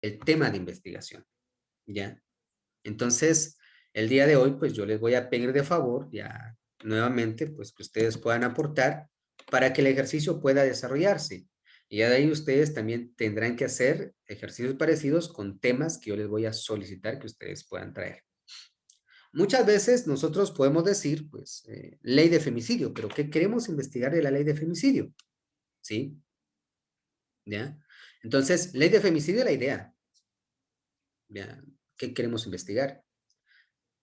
el tema de investigación, ¿ya? Entonces, el día de hoy, pues yo les voy a pedir de favor, ya nuevamente, pues que ustedes puedan aportar para que el ejercicio pueda desarrollarse. Y ya de ahí ustedes también tendrán que hacer ejercicios parecidos con temas que yo les voy a solicitar que ustedes puedan traer. Muchas veces nosotros podemos decir, pues, ley de femicidio, pero ¿qué queremos investigar de la ley de femicidio? ¿Sí? ¿Ya? Entonces, ley de femicidio, la idea. ¿Ya? ¿Qué queremos investigar?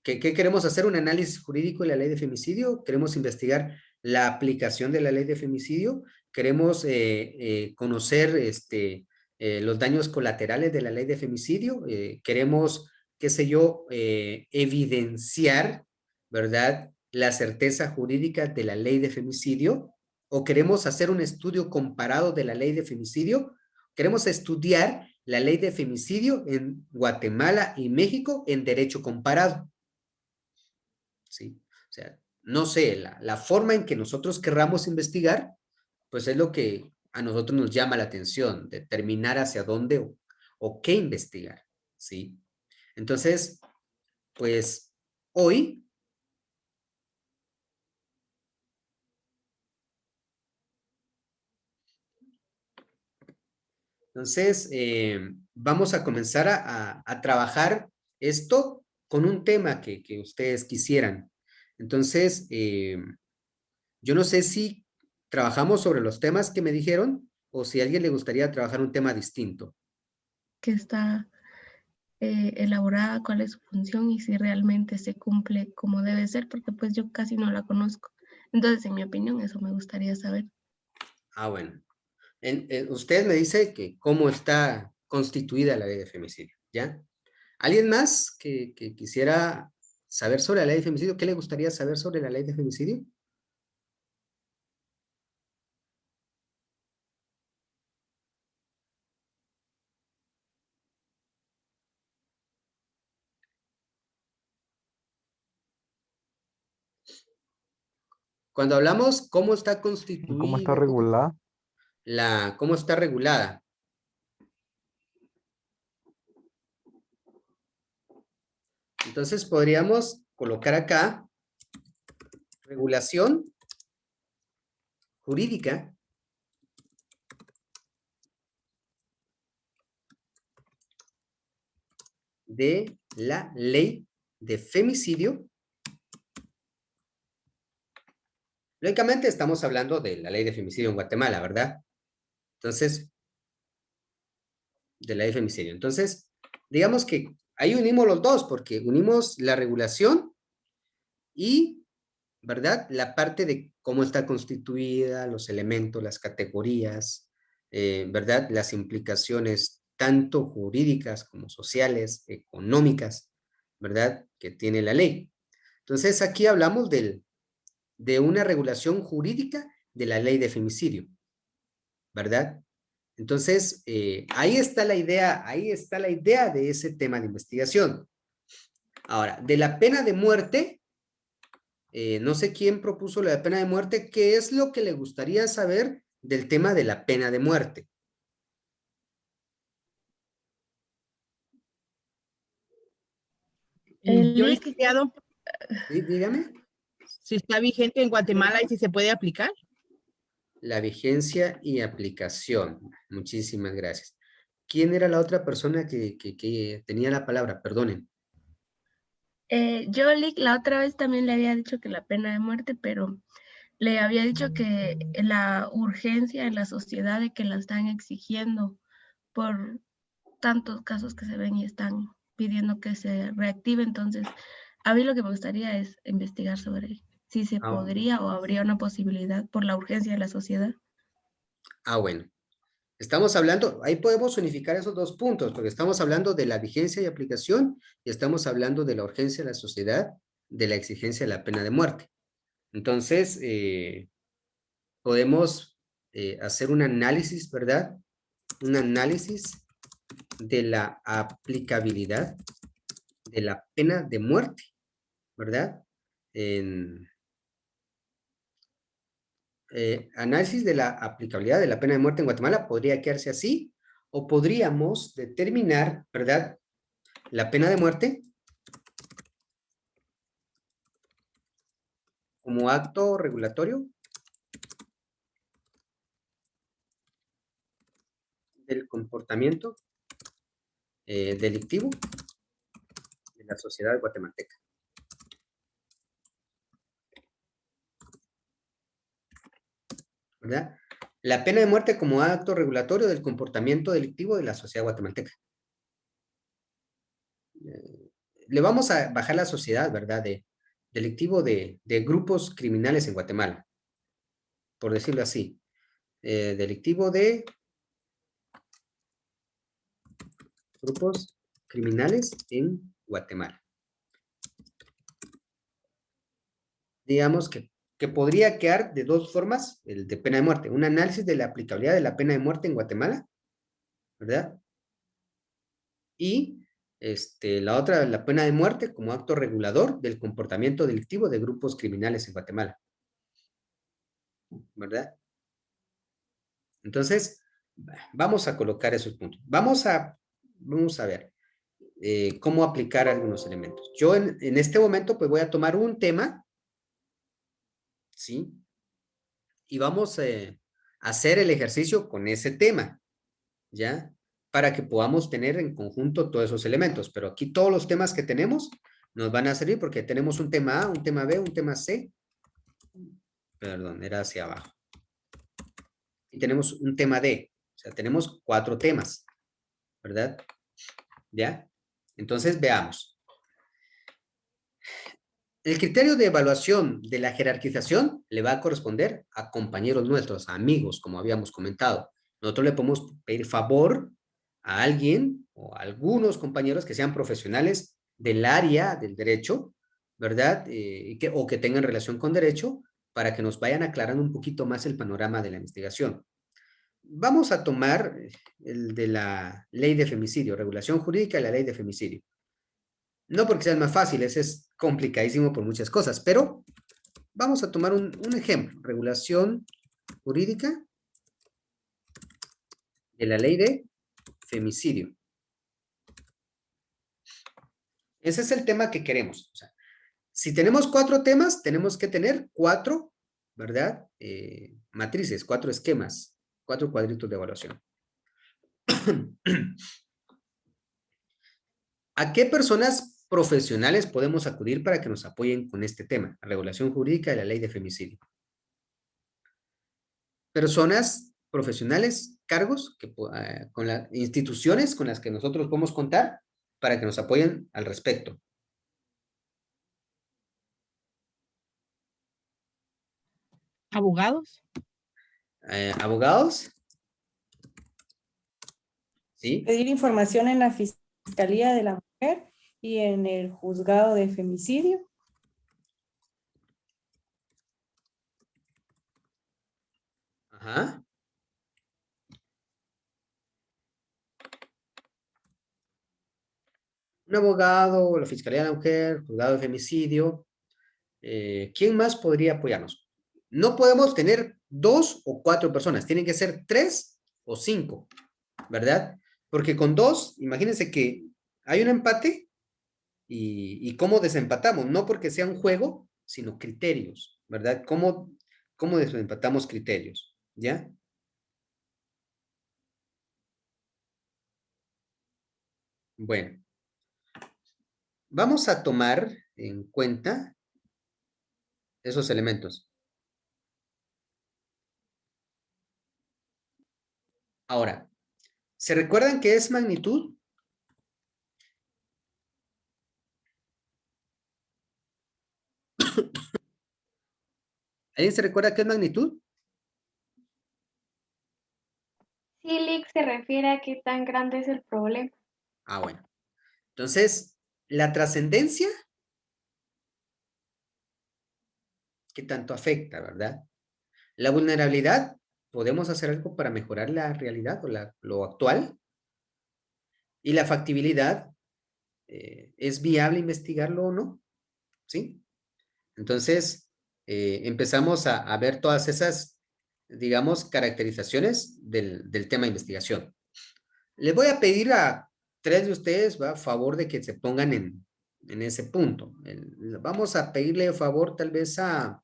¿Qué queremos hacer? ¿Un análisis jurídico de la ley de femicidio? ¿Queremos investigar la aplicación de la ley de femicidio? ¿Queremos conocer los daños colaterales de la ley de femicidio? ¿Queremos, qué sé yo, evidenciar, ¿verdad?, la certeza jurídica de la ley de femicidio? ¿O queremos hacer un estudio comparado de la ley de femicidio? ¿Queremos estudiar la ley de femicidio en Guatemala y México en derecho comparado? ¿Sí? O sea, no sé, la forma en que nosotros querramos investigar, pues es lo que a nosotros nos llama la atención, determinar hacia dónde o qué investigar, ¿sí? Entonces, pues hoy, entonces, vamos a comenzar a trabajar esto con un tema que ustedes quisieran. Entonces, yo no sé si trabajamos sobre los temas que me dijeron o si a alguien le gustaría trabajar un tema distinto. Que está elaborada, cuál es su función y si realmente se cumple como debe ser, porque pues yo casi no la conozco. Entonces, en mi opinión, eso me gustaría saber. Ah, bueno. Usted me dice que cómo está constituida la ley de femicidio, ¿ya? ¿Alguien más que quisiera saber sobre la ley de femicidio? ¿Qué le gustaría saber sobre la ley de femicidio? Cuando hablamos cómo está ¿Y cómo está constituida, regulada? cómo está regulada. Entonces podríamos colocar acá regulación jurídica de la ley de femicidio. Lógicamente estamos hablando de la ley de femicidio en Guatemala, ¿verdad? Entonces, de la ley de femicidio. Entonces, digamos que ahí unimos los dos, porque unimos la regulación y, ¿verdad?, la parte de cómo está constituida, los elementos, las categorías, ¿verdad?, las implicaciones tanto jurídicas como sociales, económicas, ¿verdad?, que tiene la ley. Entonces, aquí hablamos de una regulación jurídica de la ley de femicidio, ¿verdad? Entonces, ahí está la idea de ese tema de investigación. Ahora, de la pena de muerte, no sé quién propuso la pena de muerte, ¿qué es lo que le gustaría saber del tema de la pena de muerte? Yo, Lick, licenciado, ¿Sí? Dígame. si está vigente en Guatemala y si se puede aplicar. La vigencia y aplicación. Muchísimas gracias. ¿Quién era la otra persona que tenía la palabra? Perdonen. yo, Lick, la otra vez también le había dicho que la pena de muerte, pero le había dicho que la urgencia en la sociedad de que la están exigiendo por tantos casos que se ven y están pidiendo que se reactive. Entonces, a mí lo que me gustaría es investigar sobre si se Ah, podría o habría una posibilidad por la urgencia de la sociedad. bueno. Estamos hablando, ahí podemos unificar esos dos puntos, porque estamos hablando de la vigencia y aplicación y estamos hablando de la urgencia de la sociedad, de la exigencia de la pena de muerte. Entonces, podemos hacer un análisis, ¿verdad? Un análisis de la aplicabilidad de la pena de muerte, ¿verdad? En, análisis de la aplicabilidad de la pena de muerte en Guatemala podría quedarse así, o podríamos determinar, ¿verdad? La pena de muerte como acto regulatorio del comportamiento delictivo de la sociedad guatemalteca. ¿Verdad? La pena de muerte como acto regulatorio del comportamiento delictivo de la sociedad guatemalteca. Le vamos a bajar la sociedad, ¿verdad? Delictivo de grupos criminales en Guatemala, por decirlo así. Delictivo de grupos criminales en Guatemala. Digamos que podría quedar de dos formas el de pena de muerte. Un análisis de la aplicabilidad de la pena de muerte en Guatemala, ¿verdad? Y la otra, la pena de muerte como acto regulador del comportamiento delictivo de grupos criminales en Guatemala, ¿verdad? Entonces, vamos a colocar esos puntos. Vamos a ver cómo aplicar algunos elementos. Yo en este momento pues voy a tomar un tema, ¿sí? Y vamos a hacer el ejercicio con ese tema, ¿ya? Para que podamos tener en conjunto todos esos elementos. Pero aquí todos los temas que tenemos nos van a servir porque tenemos un tema A, un tema B, un tema C. Perdón, era hacia abajo. Y tenemos un tema D. O sea, tenemos 4 temas, ¿verdad? ¿Ya? Entonces, veamos. El criterio de evaluación de la jerarquización le va a corresponder a compañeros nuestros, a amigos, como habíamos comentado. Nosotros le podemos pedir favor a alguien o a algunos compañeros que sean profesionales del área del derecho, ¿verdad? O que tengan relación con derecho para que nos vayan aclarando un poquito más el panorama de la investigación. Vamos a tomar el de la ley de femicidio, regulación jurídica de la ley de femicidio. No porque sea más fácil, ese es complicadísimo por muchas cosas, pero vamos a tomar un ejemplo, regulación jurídica de la ley de femicidio. Ese es el tema que queremos. O sea, si tenemos 4 temas, tenemos que tener 4, ¿verdad? Matrices, 4 esquemas, 4 cuadritos de evaluación. ¿A qué personas profesionales podemos acudir para que nos apoyen con este tema? La regulación jurídica de la ley de femicidio. Personas profesionales, cargos, con las instituciones con las que nosotros podemos contar para que nos apoyen al respecto. ¿Abogados? ¿Abogados? ¿Sí? Pedir información en la Fiscalía de la Mujer y en el Juzgado de Femicidio. Ajá. Un abogado, la Fiscalía de la Mujer, Juzgado de Femicidio. ¿Quién más podría apoyarnos? No podemos tener 2 o 4 personas, tienen que ser 3 o 5, ¿verdad? Porque con 2, imagínense que hay un empate y cómo desempatamos, no porque sea un juego, sino criterios, ¿verdad? ¿Cómo desempatamos criterios? ¿Ya? Bueno, vamos a tomar en cuenta esos elementos. Ahora, ¿se recuerdan qué es magnitud? ¿Alguien se recuerda qué es magnitud? Sí, Lick, se refiere a qué tan grande es el problema. Ah, bueno. Entonces, la trascendencia, ¿qué tanto afecta, verdad? La vulnerabilidad, ¿podemos hacer algo para mejorar la realidad o lo actual? Y la factibilidad, ¿es viable investigarlo o no? ¿Sí? Entonces, empezamos a ver todas esas, digamos, caracterizaciones del tema de investigación. Les voy a pedir a 3 de ustedes, ¿va? A favor de que se pongan en ese punto. Vamos a pedirle favor tal vez a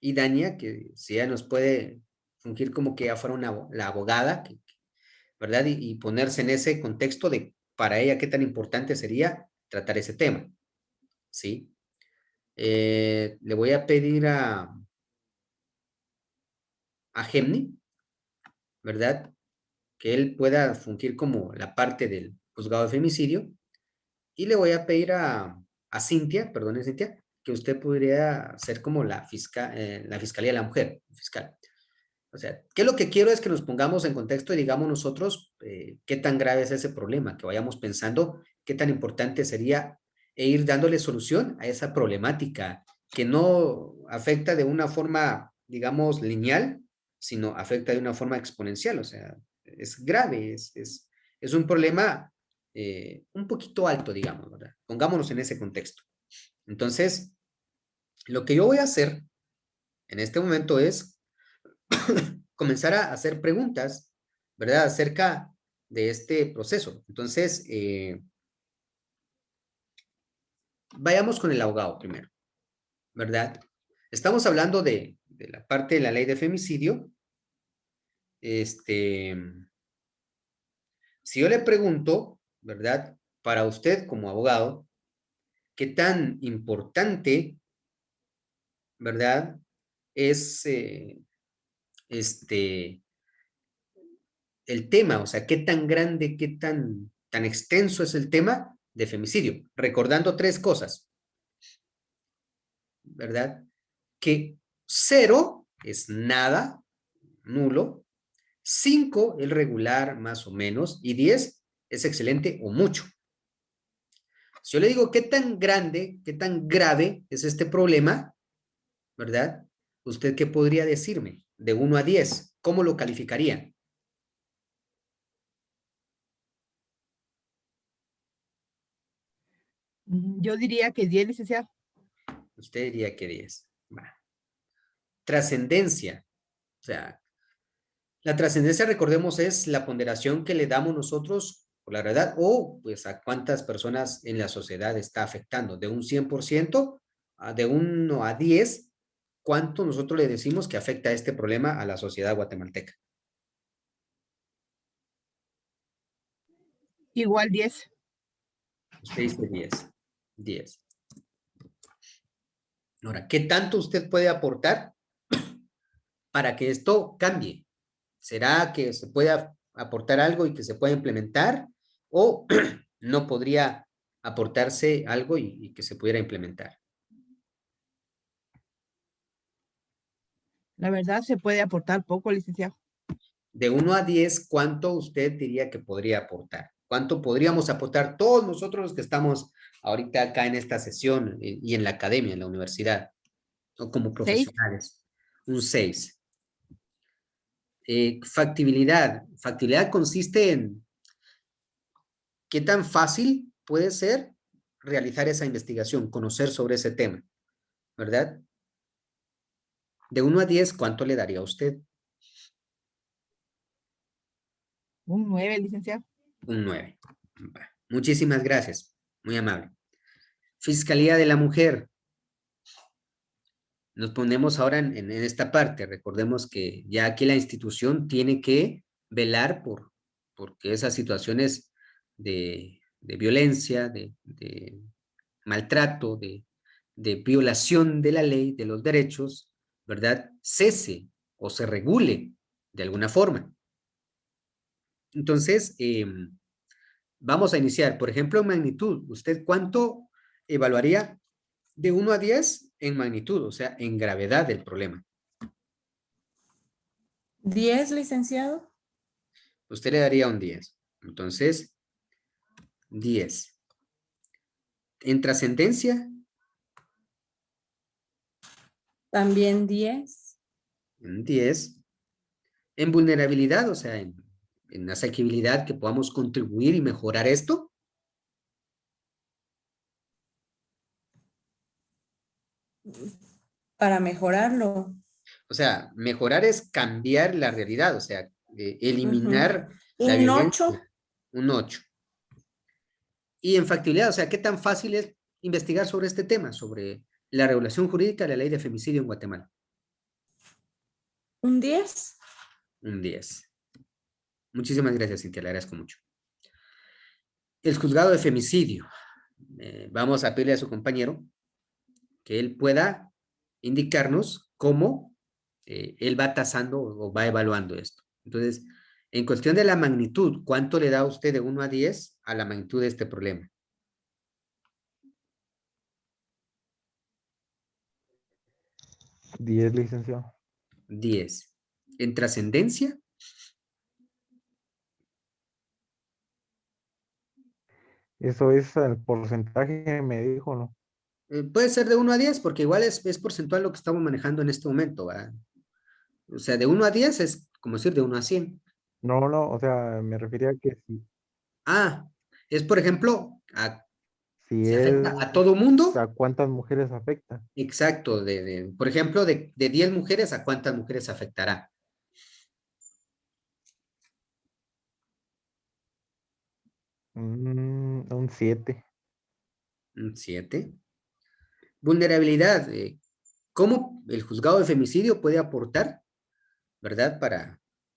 Idania, que si ella nos puede fungir como que ya fuera la abogada, ¿verdad? Y ponerse en ese contexto de para ella qué tan importante sería tratar ese tema, ¿sí? Le voy a pedir a Gemni, ¿verdad? Que él pueda fungir como la parte del juzgado de femicidio. Y le voy a pedir a Cintia, perdone Cintia, que usted podría ser como la Fiscalía de la Mujer, fiscal. O sea, ¿qué es lo que quiero es que nos pongamos en contexto y digamos nosotros qué tan grave es ese problema, que vayamos pensando qué tan importante sería ir dándole solución a esa problemática que no afecta de una forma, digamos, lineal, sino afecta de una forma exponencial. O sea, es grave, es un problema un poquito alto, digamos, ¿verdad? Pongámonos en ese contexto. Entonces, lo que yo voy a hacer en este momento es comenzar a hacer preguntas, ¿verdad? Acerca de este proceso. Entonces, vayamos con el abogado primero, ¿verdad? Estamos hablando de la parte de la ley de femicidio. Si yo le pregunto, ¿verdad? Para usted como abogado, ¿qué tan importante, ¿verdad? Es el tema, o sea, qué tan grande, qué tan extenso es el tema de femicidio. Recordando 3 cosas, ¿verdad? Que 0 es nada, nulo, 5 es regular más o menos y 10 es excelente o mucho. Si yo le digo qué tan grande, qué tan grave es este problema, ¿verdad? ¿Usted qué podría decirme? De 1 a 10, ¿cómo lo calificaría? Yo diría que 10, licenciado. Usted diría que 10. Va. Trascendencia. O sea, la trascendencia, recordemos, es la ponderación que le damos nosotros por la verdad o pues a cuántas personas en la sociedad está afectando. De un 100%, de 1 a 10, ¿cuánto nosotros le decimos que afecta este problema a la sociedad guatemalteca? Igual 10. Usted dice 10. 10. Ahora, ¿qué tanto usted puede aportar para que esto cambie? ¿Será que se pueda aportar algo y que se pueda implementar o no podría aportarse algo y que se pudiera implementar? La verdad se puede aportar poco, licenciado. De 1 a 10, ¿cuánto usted diría que podría aportar? ¿Cuánto podríamos aportar todos nosotros los que estamos ahorita acá en esta sesión y en la academia, en la universidad, o como 6. profesionales? Un 6. Factibilidad. Factibilidad consiste en qué tan fácil puede ser realizar esa investigación, conocer sobre ese tema, ¿verdad? De 1 a 10, ¿cuánto le daría a usted? Un 9, licenciado. Un 9. Muchísimas gracias. Muy amable. Fiscalía de la Mujer. Nos ponemos ahora en esta parte. Recordemos que ya aquí la institución tiene que velar porque esas situaciones de violencia, de maltrato, de violación de la ley, de los derechos, ¿verdad? Cese o se regule de alguna forma. Entonces, vamos a iniciar. Por ejemplo, en magnitud, ¿usted cuánto evaluaría de 1 a 10 en magnitud, o sea, en gravedad del problema? 10, licenciado. Usted le daría un 10. Entonces, 10. En trascendencia, También 10. un 10. En vulnerabilidad, o sea, en asequibilidad que podamos contribuir y mejorar esto. Para mejorarlo. O sea, mejorar es cambiar la realidad, o sea, eliminar la Un violencia. 8. Un 8. Y en factibilidad, o sea, ¿qué tan fácil es investigar sobre este tema, sobre la regulación jurídica de la ley de femicidio en Guatemala? Un 10. Un 10. Muchísimas gracias, Cintia, le agradezco mucho. El juzgado de femicidio. Vamos a pedirle a su compañero que él pueda indicarnos cómo él va tasando o va evaluando esto. Entonces, en cuestión de la magnitud, ¿cuánto le da usted de 1 a 10 a la magnitud de este problema? 10, licenciado. 10. ¿En trascendencia? Eso es el porcentaje, me dijo, ¿no? Puede ser de 1 a 10, porque igual es porcentual lo que estamos manejando en este momento, ¿verdad? O sea, de 1 a 10 es como decir de 1 a 100. No, no, o sea, me refería a que Ah, es por ejemplo, si ¿se es afecta a todo mundo? a cuántas mujeres afecta. Exacto, por ejemplo, de 10 mujeres, ¿a cuántas mujeres afectará? Un 7. Un 7. Vulnerabilidad. ¿Cómo el juzgado de femicidio puede aportar, verdad,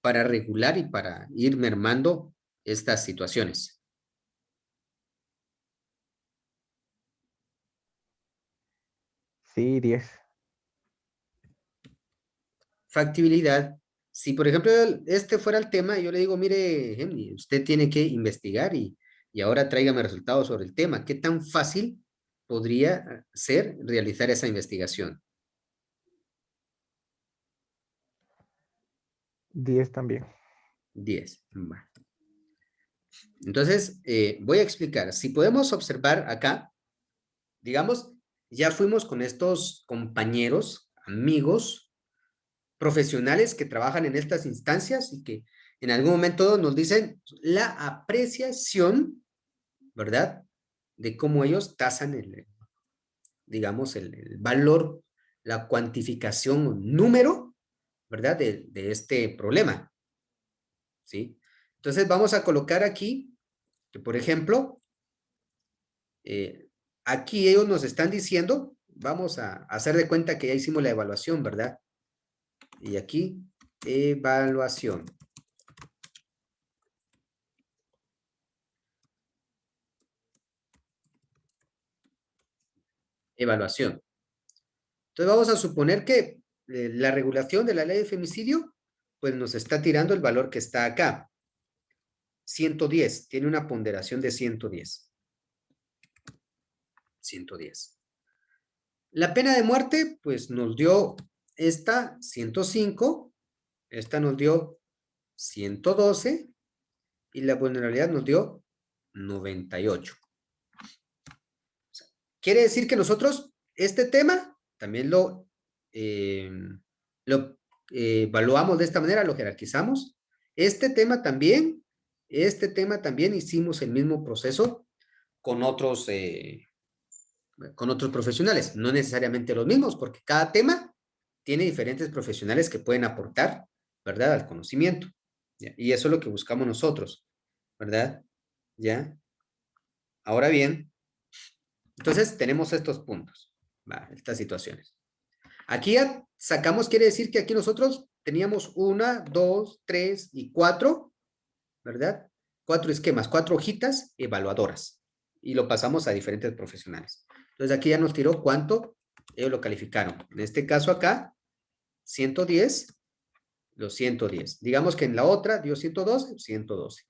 para regular y para ir mermando estas situaciones? Sí, 10. Factibilidad. Si, por ejemplo, este fuera el tema, yo le digo, mire, Henry, usted tiene que investigar y ahora tráigame resultados sobre el tema. ¿Qué tan fácil podría ser realizar esa investigación? 10 también. 10. Va. Entonces, voy a explicar. Si podemos observar acá, digamos, ya fuimos con estos compañeros, amigos, profesionales que trabajan en estas instancias y que en algún momento nos dicen la apreciación, ¿verdad? De cómo ellos tasan digamos, el valor, la cuantificación, número, ¿verdad? De este problema, ¿sí? Entonces vamos a colocar aquí que, por ejemplo, aquí ellos nos están diciendo, vamos a hacer de cuenta que ya hicimos la evaluación, ¿verdad? Y aquí, evaluación. Evaluación. Entonces vamos a suponer que la regulación de la ley de femicidio, pues nos está tirando el valor que está acá. 110, tiene una ponderación de 110. 110. La pena de muerte, pues nos dio esta 105, esta nos dio 112 y la vulnerabilidad nos dio 98. Quiere decir que nosotros este tema también lo evaluamos de esta manera, lo jerarquizamos. Este tema también hicimos el mismo proceso con otros profesionales, no necesariamente los mismos, porque cada tema tiene diferentes profesionales que pueden aportar, ¿verdad?, al conocimiento. ¿Ya? Y eso es lo que buscamos nosotros, ¿verdad? ¿Ya? Ahora bien, entonces tenemos estos puntos, ¿va? Estas situaciones. Aquí ya sacamos, quiere decir que aquí nosotros teníamos 1, 2, 3 y 4, ¿verdad? 4 esquemas, 4 hojitas evaluadoras. Y lo pasamos a diferentes profesionales. Entonces aquí ya nos tiró cuánto ellos lo calificaron. En este caso acá, 110, los 110. Digamos que en la otra dio 112, 112.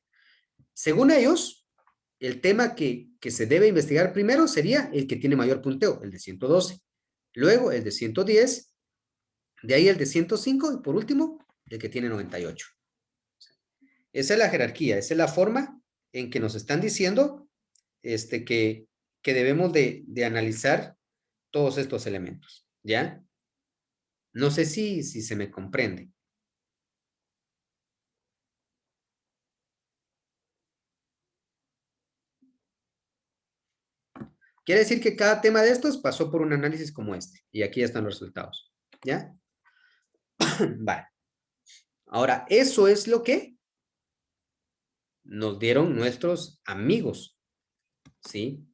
Según ellos, el tema que se debe investigar primero sería el que tiene mayor punteo, el de 112. Luego el de 110, de ahí el de 105 y por último el que tiene 98. Esa es la jerarquía, esa es la forma en que nos están diciendo que debemos de analizar todos estos elementos, ¿ya? No sé si se me comprende. Quiere decir que cada tema de estos pasó por un análisis como este. Y aquí están los resultados. ¿Ya? Vale. Ahora, eso es lo que nos dieron nuestros amigos, ¿sí?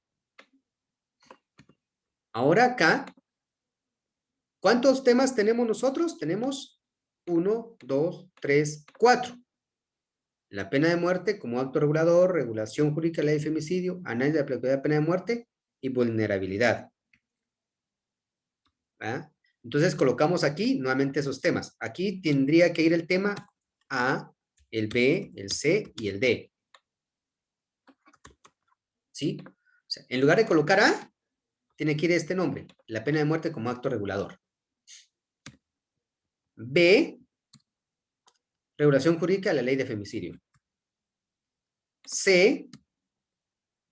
Ahora acá, ¿cuántos temas tenemos nosotros? Tenemos 1, 2, 3, 4. La pena de muerte como acto regulador, regulación jurídica de la ley de femicidio, análisis de aplicabilidad de la pena de muerte y vulnerabilidad. ¿Ah? Entonces colocamos aquí nuevamente esos temas. Aquí tendría que ir el tema A, el B, el C y el D. ¿Sí? O sea, en lugar de colocar A, tiene que ir este nombre, la pena de muerte como acto regulador. B, regulación jurídica de la ley de femicidio. C,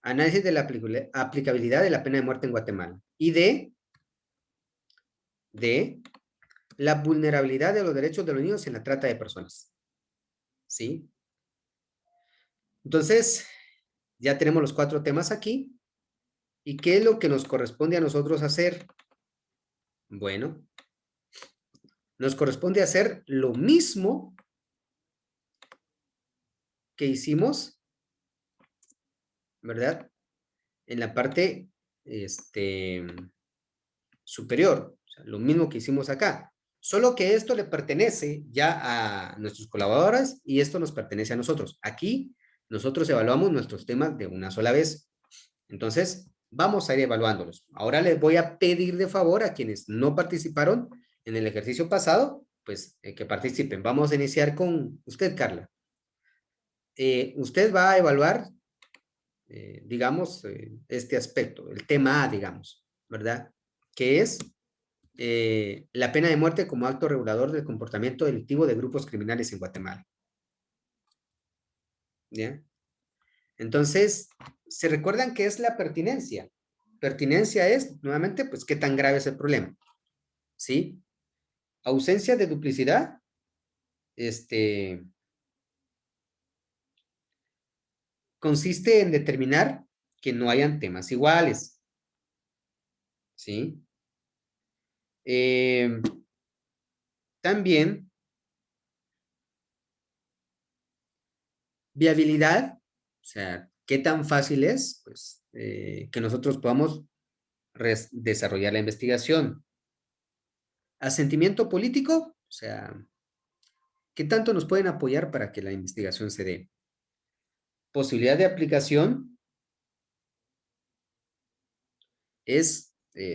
análisis de la aplicabilidad de la pena de muerte en Guatemala. Y D, la vulnerabilidad de los derechos de los niños en la trata de personas. ¿Sí? Entonces, ya tenemos los 4 temas aquí. ¿Y qué es lo que nos corresponde a nosotros hacer? Bueno, nos corresponde hacer lo mismo que hicimos, ¿verdad? En la parte superior, o sea, lo mismo que hicimos acá. Solo que esto le pertenece ya a nuestros colaboradores y esto nos pertenece a nosotros. Aquí nosotros evaluamos nuestros temas de una sola vez. Entonces, vamos a ir evaluándolos. Ahora les voy a pedir de favor a quienes no participaron en el ejercicio pasado, pues que participen. Vamos a iniciar con usted, Carla. Usted va a evaluar, digamos, este aspecto, el tema A, digamos, ¿verdad? Que es la pena de muerte como acto regulador del comportamiento delictivo de grupos criminales en Guatemala. ¿Ya? Entonces, ¿se recuerdan qué es la pertinencia? Pertinencia es, nuevamente, pues, ¿qué tan grave es el problema? ¿Sí? Ausencia de duplicidad, consiste en determinar que no hayan temas iguales. ¿Sí? También, viabilidad, o sea, ¿qué tan fácil es? Pues, que nosotros podamos desarrollar la investigación. Asentimiento político, o sea, ¿qué tanto nos pueden apoyar para que la investigación se dé? Posibilidad de aplicación es,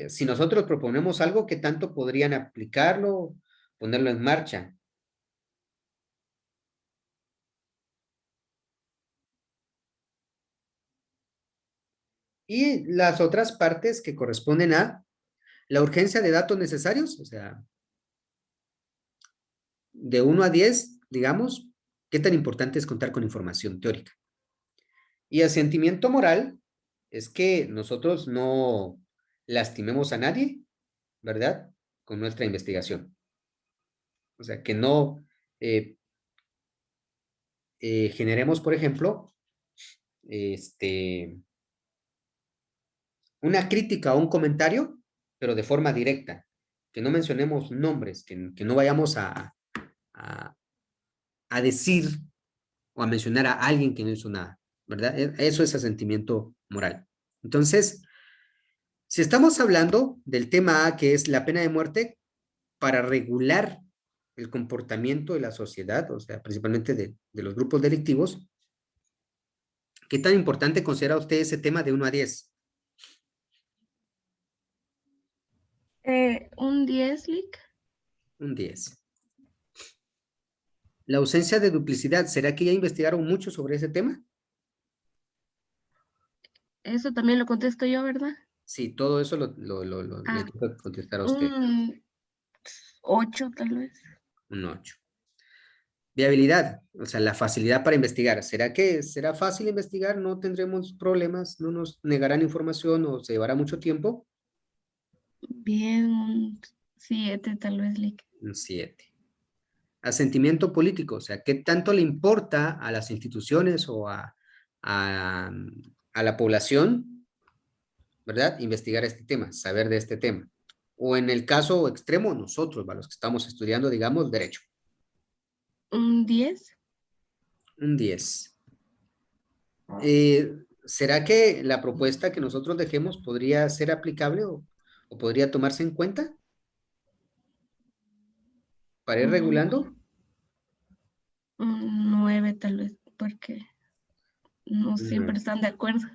si nosotros proponemos algo, ¿qué tanto podrían aplicarlo, ponerlo en marcha? Y las otras partes que corresponden a la urgencia de datos necesarios, o sea, de 1 a 10, digamos, ¿qué tan importante es contar con información teórica? Y asentimiento moral es que nosotros no lastimemos a nadie, ¿verdad? Con nuestra investigación. O sea, que no generemos, por ejemplo, una crítica o un comentario, pero de forma directa. Que no mencionemos nombres, que no vayamos a decir o a mencionar a alguien que no hizo nada, ¿verdad? Eso es asentimiento moral. Entonces, si estamos hablando del tema A, que es la pena de muerte, para regular el comportamiento de la sociedad, o sea, principalmente de los grupos delictivos, ¿qué tan importante considera usted ese tema de 1 a 10? Un 10, Lick. Un 10. La ausencia de duplicidad, ¿será que ya investigaron mucho sobre ese tema? Eso también lo contesto yo, ¿verdad? Sí, todo eso le toca contestar a usted. Un 8 tal vez. Un 8. Viabilidad, o sea, la facilidad para investigar. ¿Será que será fácil investigar? ¿No tendremos problemas? ¿No nos negarán información o se llevará mucho tiempo? Bien, un 7 tal vez, Lick. Un 7. Asentimiento político, o sea, ¿qué tanto le importa a las instituciones o a la población, ¿verdad? Investigar este tema, saber de este tema. O en el caso extremo, nosotros, los que estamos estudiando, digamos, derecho. Un 10. Un 10. ¿Será que la propuesta que nosotros dejemos podría ser aplicable o podría tomarse en cuenta para ir regulando? Un 9 tal vez, porque no Un siempre 9. están de acuerdo.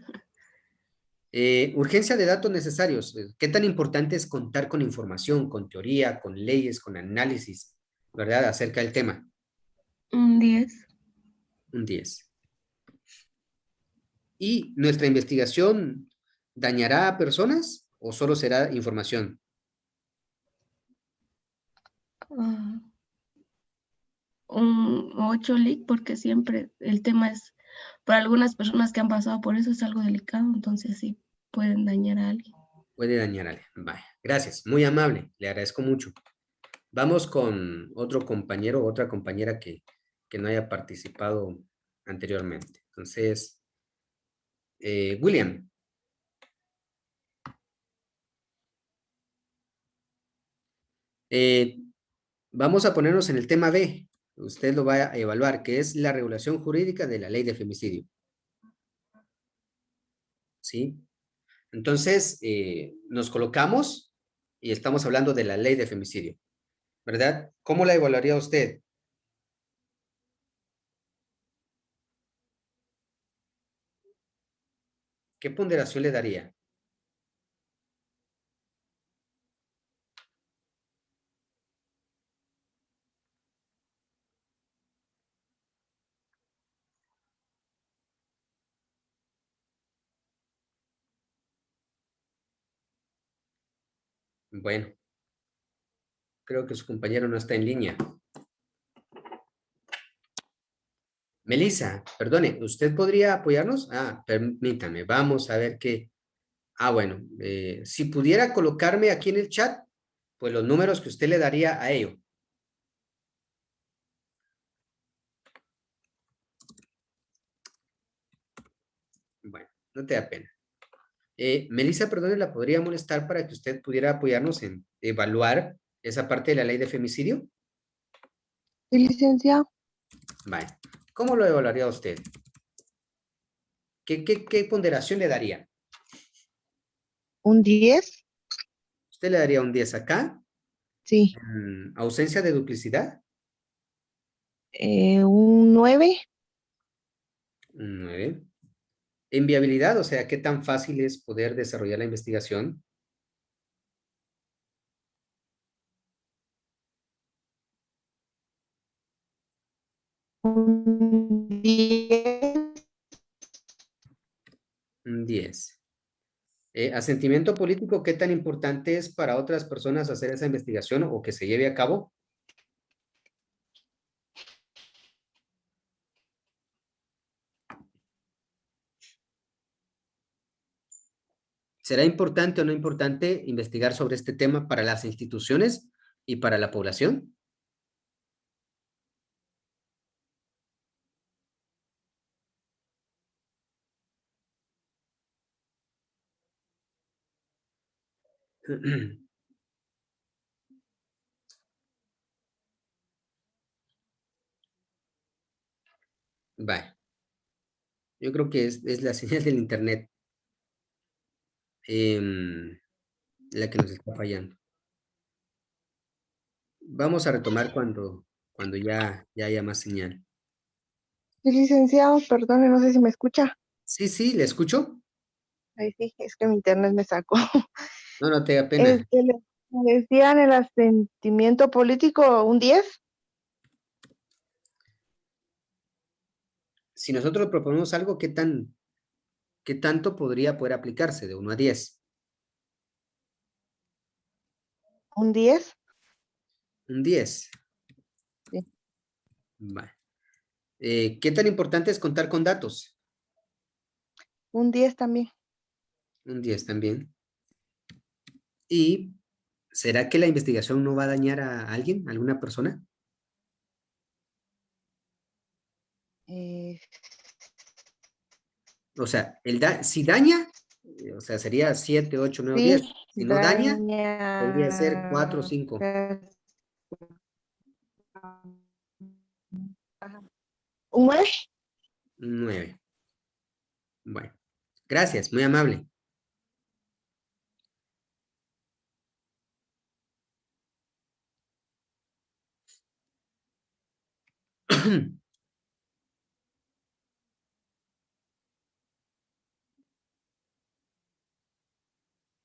Urgencia de datos necesarios. ¿Qué tan importante es contar con información, con teoría, con leyes, con análisis, ¿verdad? Acerca del tema. Un 10. Un 10. ¿Y nuestra investigación dañará a personas o solo será información? Ah, un 8 leak, porque siempre el tema es, para algunas personas que han pasado por eso es algo delicado, entonces sí pueden dañar a alguien. Puede dañar a alguien. Vaya, gracias. Muy amable. Le agradezco mucho. Vamos con otro compañero o otra compañera que no haya participado anteriormente. Entonces, William. Vamos a ponernos en el tema B. Usted lo va a evaluar, que es la regulación jurídica de la ley de femicidio. ¿Sí? Entonces, nos colocamos y estamos hablando de la ley de femicidio, ¿verdad? ¿Cómo la evaluaría usted? ¿Qué ponderación le daría? Bueno, creo que su compañero no está en línea. Melissa, perdone, ¿usted podría apoyarnos? Permítame, vamos a ver qué. Bueno, si pudiera colocarme aquí en el chat, pues los números que usted le daría a ello. Bueno, no te da pena. Melissa, perdone, ¿la podría molestar para que usted pudiera apoyarnos en evaluar esa parte de la ley de femicidio? Sí, licenciado. Vale. ¿Cómo lo evaluaría usted? ¿Qué ponderación le daría? ¿Un 10? ¿Usted le daría un 10 acá? Sí. ¿Ausencia de duplicidad? ¿Un 9? Un 9. ¿En viabilidad? O sea, ¿qué tan fácil es poder desarrollar la investigación? ¿Un 10? Un 10. ¿Asentimiento político? ¿Qué tan importante es para otras personas hacer esa investigación o que se lleve a cabo? ¿Será importante o no importante investigar sobre este tema para las instituciones y para la población? Vale. Yo creo que es la señal del internet la que nos está fallando. Vamos a retomar cuando ya haya más señal. Sí, licenciado, perdone, no sé si me escucha. Sí, ¿le escucho? Ahí sí, es que mi internet me sacó. No, no te da pena. Le decían el asentimiento político, ¿un 10? Si nosotros proponemos algo, ¿qué tanto podría poder aplicarse de 1 a 10? ¿Un 10? Un 10. Sí. Vale. ¿Qué tan importante es contar con datos? Un 10 también. Un 10 también. ¿Y será que la investigación no va a dañar a alguien, a alguna persona? Eh, O sea, si daña, o sea, sería 7, 8, 9, 10. sí, Si no daña, podría ser 4 o daña. 5. Un 9. 9. Bueno, gracias, muy amable.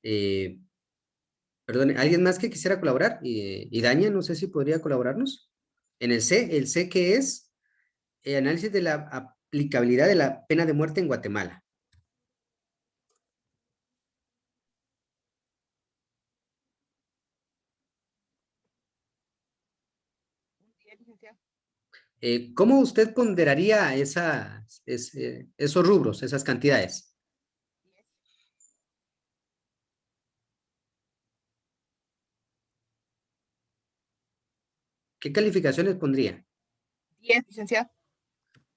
Eh, Perdón, ¿alguien más que quisiera colaborar? Y Daña, no sé si podría colaborarnos. En el C que es análisis de la aplicabilidad de la pena de muerte en Guatemala. ¿Cómo usted ponderaría esos rubros, esas cantidades? ¿Qué calificaciones pondría? 10, licenciado.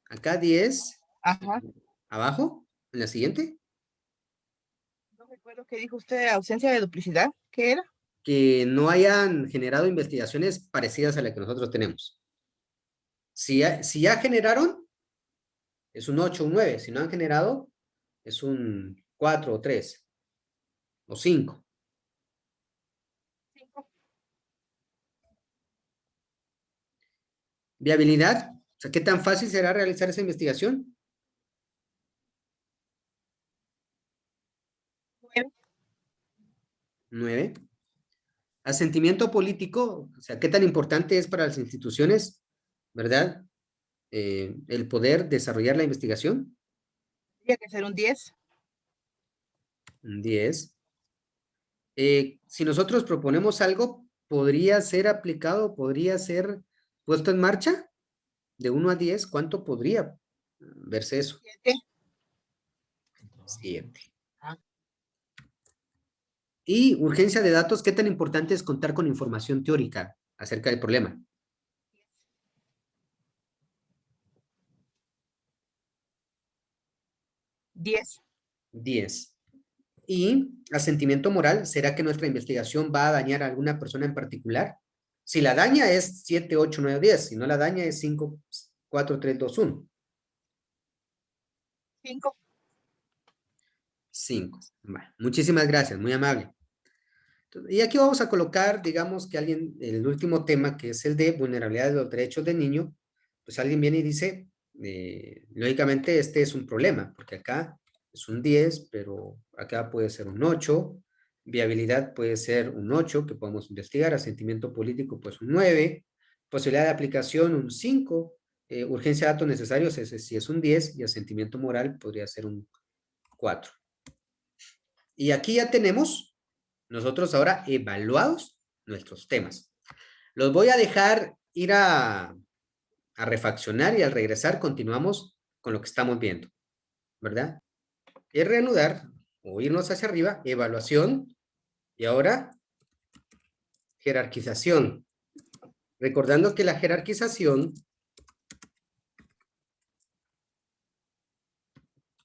Acá 10, Ajá. abajo, en la siguiente, No recuerdo qué dijo usted, ausencia de duplicidad. ¿Qué era? que no hayan generado investigaciones parecidas a la que nosotros tenemos. Si ya generaron, es un 8, un 9. Si no han generado, es un 4 o 3 o 5. 5. Viabilidad, o sea, ¿qué tan fácil será realizar esa investigación? 9. 9. Asentimiento político, o sea, ¿qué tan importante es para las instituciones, verdad? El poder desarrollar la investigación. Tendría que ser un 10. Un 10. Si nosotros proponemos algo, ¿podría ser aplicado, podría ser puesto en marcha? De 1 a 10, ¿cuánto podría verse eso? 7. 7. Ah. Y urgencia de datos, ¿qué tan importante es contar con información teórica acerca del problema? 10. 10. Y asentimiento moral, ¿será que nuestra investigación va a dañar a alguna persona en particular? Si la daña es 7, 8, 9, 10. Si no la daña es 5, 4, 3, 2, 1. 5. 5. Bueno, muchísimas gracias, muy amable. Y aquí vamos a colocar, digamos que alguien, el último tema, que es el de vulnerabilidad de los derechos del niño, pues alguien viene y dice, lógicamente este es un problema, porque acá es un 10, pero acá puede ser un 8, viabilidad puede ser un 8, que podemos investigar, asentimiento político, pues un 9, posibilidad de aplicación un 5, urgencia de datos necesarios, ese sí es un 10, y asentimiento moral podría ser un 4. Y aquí ya tenemos nosotros ahora evaluados nuestros temas. Los voy a dejar ir a refaccionar y al regresar continuamos con lo que estamos viendo, ¿verdad? Es reanudar o irnos hacia arriba, evaluación y ahora jerarquización. Recordando que la jerarquización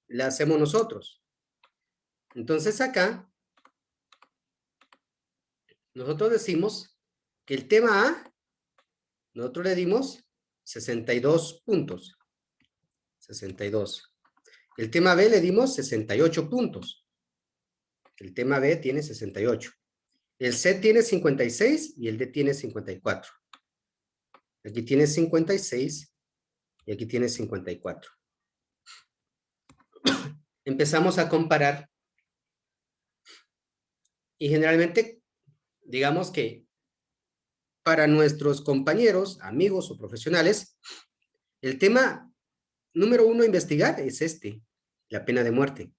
la hacemos nosotros. Entonces acá nosotros decimos que el tema A, nosotros le dimos 62 puntos. 62. El tema B le dimos 68 puntos. El tema B tiene 68. El C tiene 56 y el D tiene 54. Aquí tiene 56 y aquí tiene 54. Empezamos a comparar y generalmente, digamos que para nuestros compañeros, amigos o profesionales, el tema número 1 a investigar es este, la pena de muerte.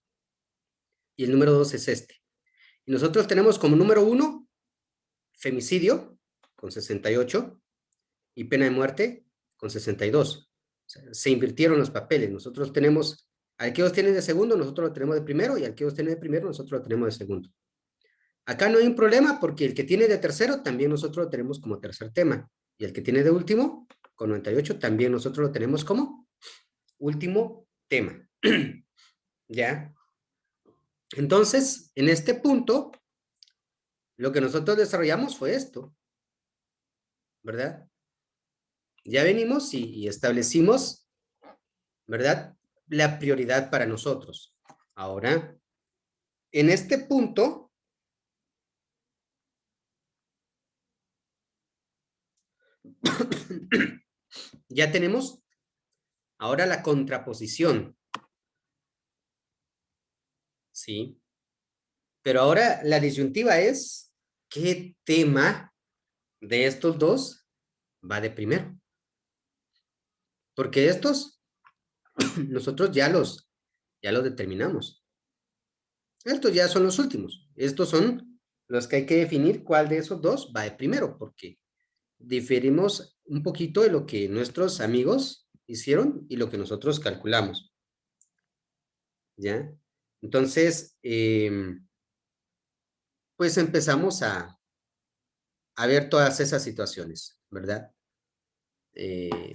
Y el número 2 es este. Y nosotros tenemos como número 1 femicidio con 68 y pena de muerte con 62. O sea, se invirtieron los papeles. Nosotros tenemos, al que ellos tienen de segundo, nosotros lo tenemos de primero, y al que ellos tienen de primero, nosotros lo tenemos de segundo. Acá no hay un problema porque el que tiene de tercero, también nosotros lo tenemos como tercer tema. Y el que tiene de último, con 98, también nosotros lo tenemos como último tema. ¿Ya? Entonces, en este punto, lo que nosotros desarrollamos fue esto, ¿verdad? Ya venimos y establecimos ¿verdad? La prioridad para nosotros. Ahora, en este punto, ya tenemos ahora la contraposición, ¿sí? Pero ahora la disyuntiva es, ¿qué tema de estos dos va de primero? Porque estos, nosotros ya los determinamos. Estos ya son los últimos. Estos son los que hay que definir cuál de esos dos va de primero, porque diferimos un poquito de lo que nuestros amigos hicieron y lo que nosotros calculamos. ¿Ya? Entonces, pues empezamos a ver todas esas situaciones, ¿verdad?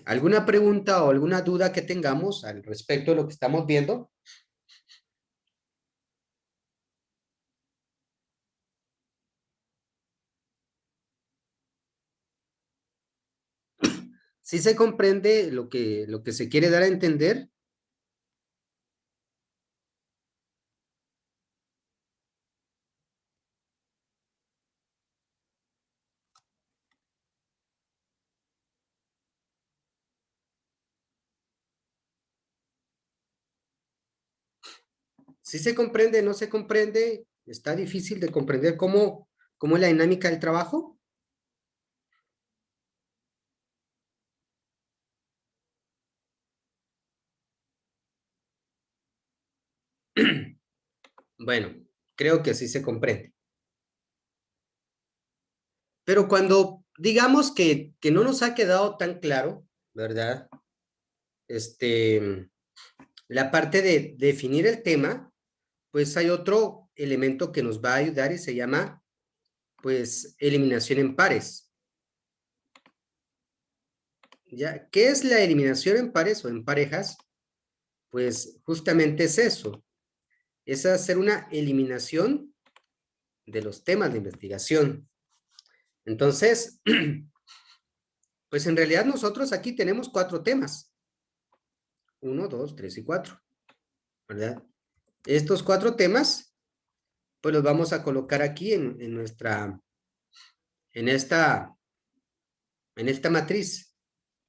¿Alguna pregunta o alguna duda que tengamos al respecto de lo que estamos viendo? ¿Sí se comprende lo que se quiere dar a entender? ¿Sí se comprende? ¿No se comprende? ¿Está difícil de comprender cómo es la dinámica del trabajo? Bueno, creo que sí se comprende. Pero cuando digamos que no nos ha quedado tan claro, ¿verdad? La parte de definir el tema, pues hay otro elemento que nos va a ayudar y se llama, pues, eliminación en pares. ¿Ya? ¿Qué es la eliminación en pares o en parejas? Pues justamente es eso, es hacer una eliminación de los temas de investigación. Entonces, pues en realidad nosotros aquí tenemos 4 temas. 1, 2, 3 y 4, ¿verdad? Estos 4 temas, pues los vamos a colocar aquí en nuestra, en esta, en esta matriz.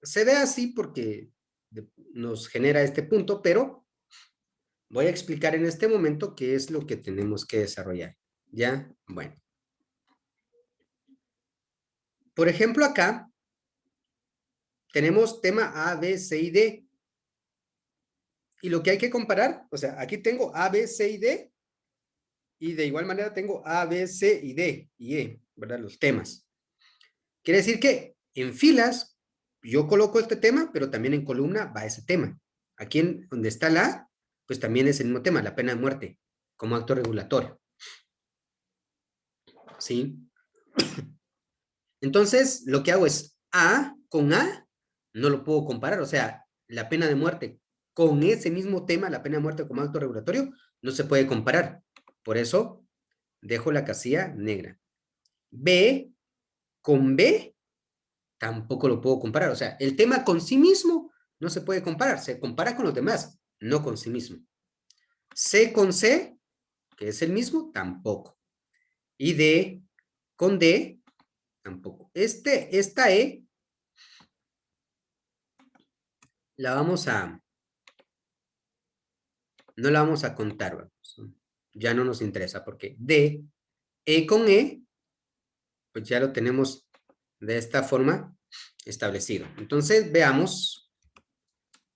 Se ve así porque nos genera este punto, pero voy a explicar en este momento qué es lo que tenemos que desarrollar. ¿Ya? Bueno. Por ejemplo, acá tenemos tema A, B, C y D. Y lo que hay que comparar, o sea, aquí tengo A, B, C y D, y de igual manera tengo A, B, C y D y E, ¿verdad? Los temas. Quiere decir que en filas yo coloco este tema, pero también en columna va ese tema. Aquí en donde está la A, pues también es el mismo tema, la pena de muerte, como acto regulatorio. ¿Sí? Entonces, lo que hago es A con A, no lo puedo comparar, o sea, la pena de muerte con ese mismo tema, la pena de muerte como acto regulatorio, no se puede comparar. Por eso, dejo la casilla negra. B con B, tampoco lo puedo comparar. O sea, el tema con sí mismo no se puede comparar, se compara con los demás, no con sí mismo. C con C, que es el mismo, tampoco. Y D con D, tampoco. Esta E la vamos a, no la vamos a contar, vamos. Ya no nos interesa porque D, E con E, pues ya lo tenemos de esta forma establecido. Entonces, veamos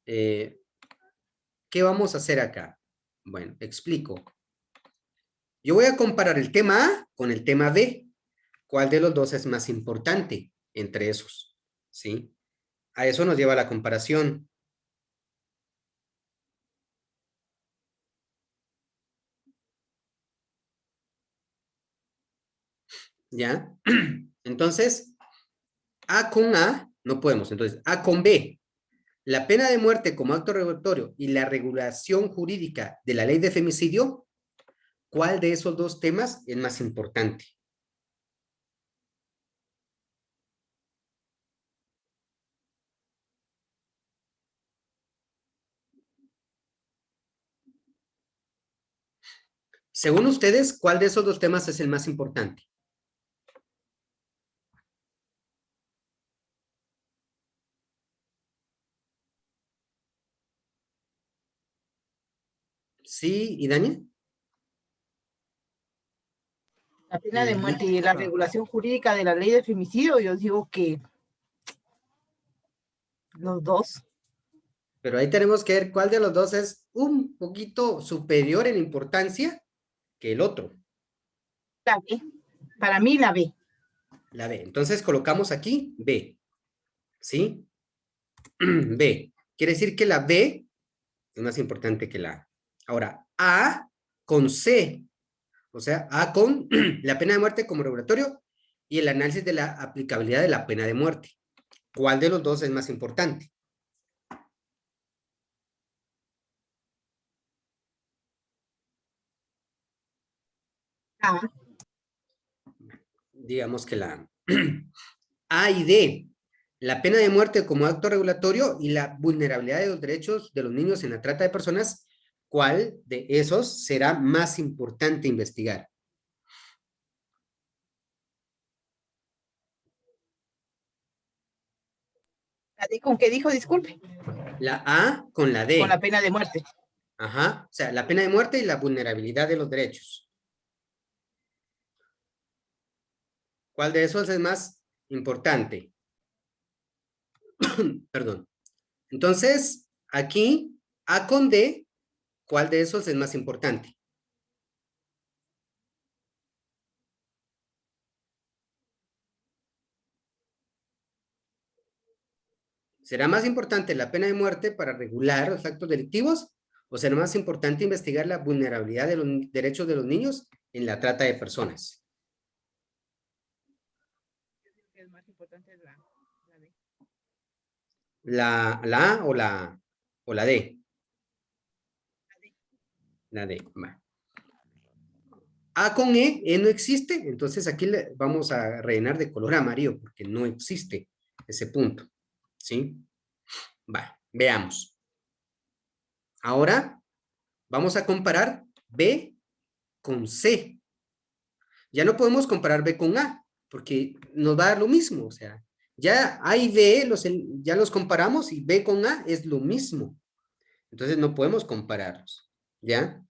qué vamos a hacer acá. Bueno, explico. Yo voy a comparar el tema A con el tema B. ¿Cuál de los dos es más importante entre esos? ¿Sí? A eso nos lleva la comparación. ¿Ya? Entonces, A con A no podemos. Entonces, A con B. La pena de muerte como acto regulatorio y la regulación jurídica de la ley de femicidio, ¿cuál de esos dos temas es más importante? Según ustedes, ¿cuál de esos dos temas es el más importante? ¿Sí, y Daniel? La pena de muerte y la regulación jurídica de la ley de femicidio, yo digo que los dos. Pero ahí tenemos que ver cuál de los dos es un poquito superior en importancia que el otro. La B. Para mí la B. La B. Entonces colocamos aquí B. ¿Sí? B. Quiere decir que la B es más importante que la A. Ahora, A con C. O sea, A con la pena de muerte como regulatorio y el análisis de la aplicabilidad de la pena de muerte. ¿Cuál de los dos es más importante? A. Digamos que la A y D. La pena de muerte como acto regulatorio y la vulnerabilidad de los derechos de los niños en la trata de personas. ¿Cuál de esos será más importante investigar? ¿La D con qué dijo? Disculpe. La A con la D. Con la pena de muerte. Ajá, o sea, la pena de muerte y la vulnerabilidad de los derechos. ¿Cuál de esos es más importante? Perdón. Entonces, aquí, A con D, ¿cuál de esos es más importante? ¿Será más importante la pena de muerte para regular los actos delictivos o será más importante investigar la vulnerabilidad de los derechos de los niños en la trata de personas? Es más importante la D. ¿La A o la D? La D. Va. A con E no existe, entonces aquí le vamos a rellenar de color amarillo porque no existe ese punto. ¿Sí? Va, veamos. Ahora vamos a comparar B con C. Ya no podemos comparar B con A, porque nos va a dar lo mismo. O sea, ya A y B ya los comparamos y B con A es lo mismo. Entonces no podemos compararlos. ¿Ya?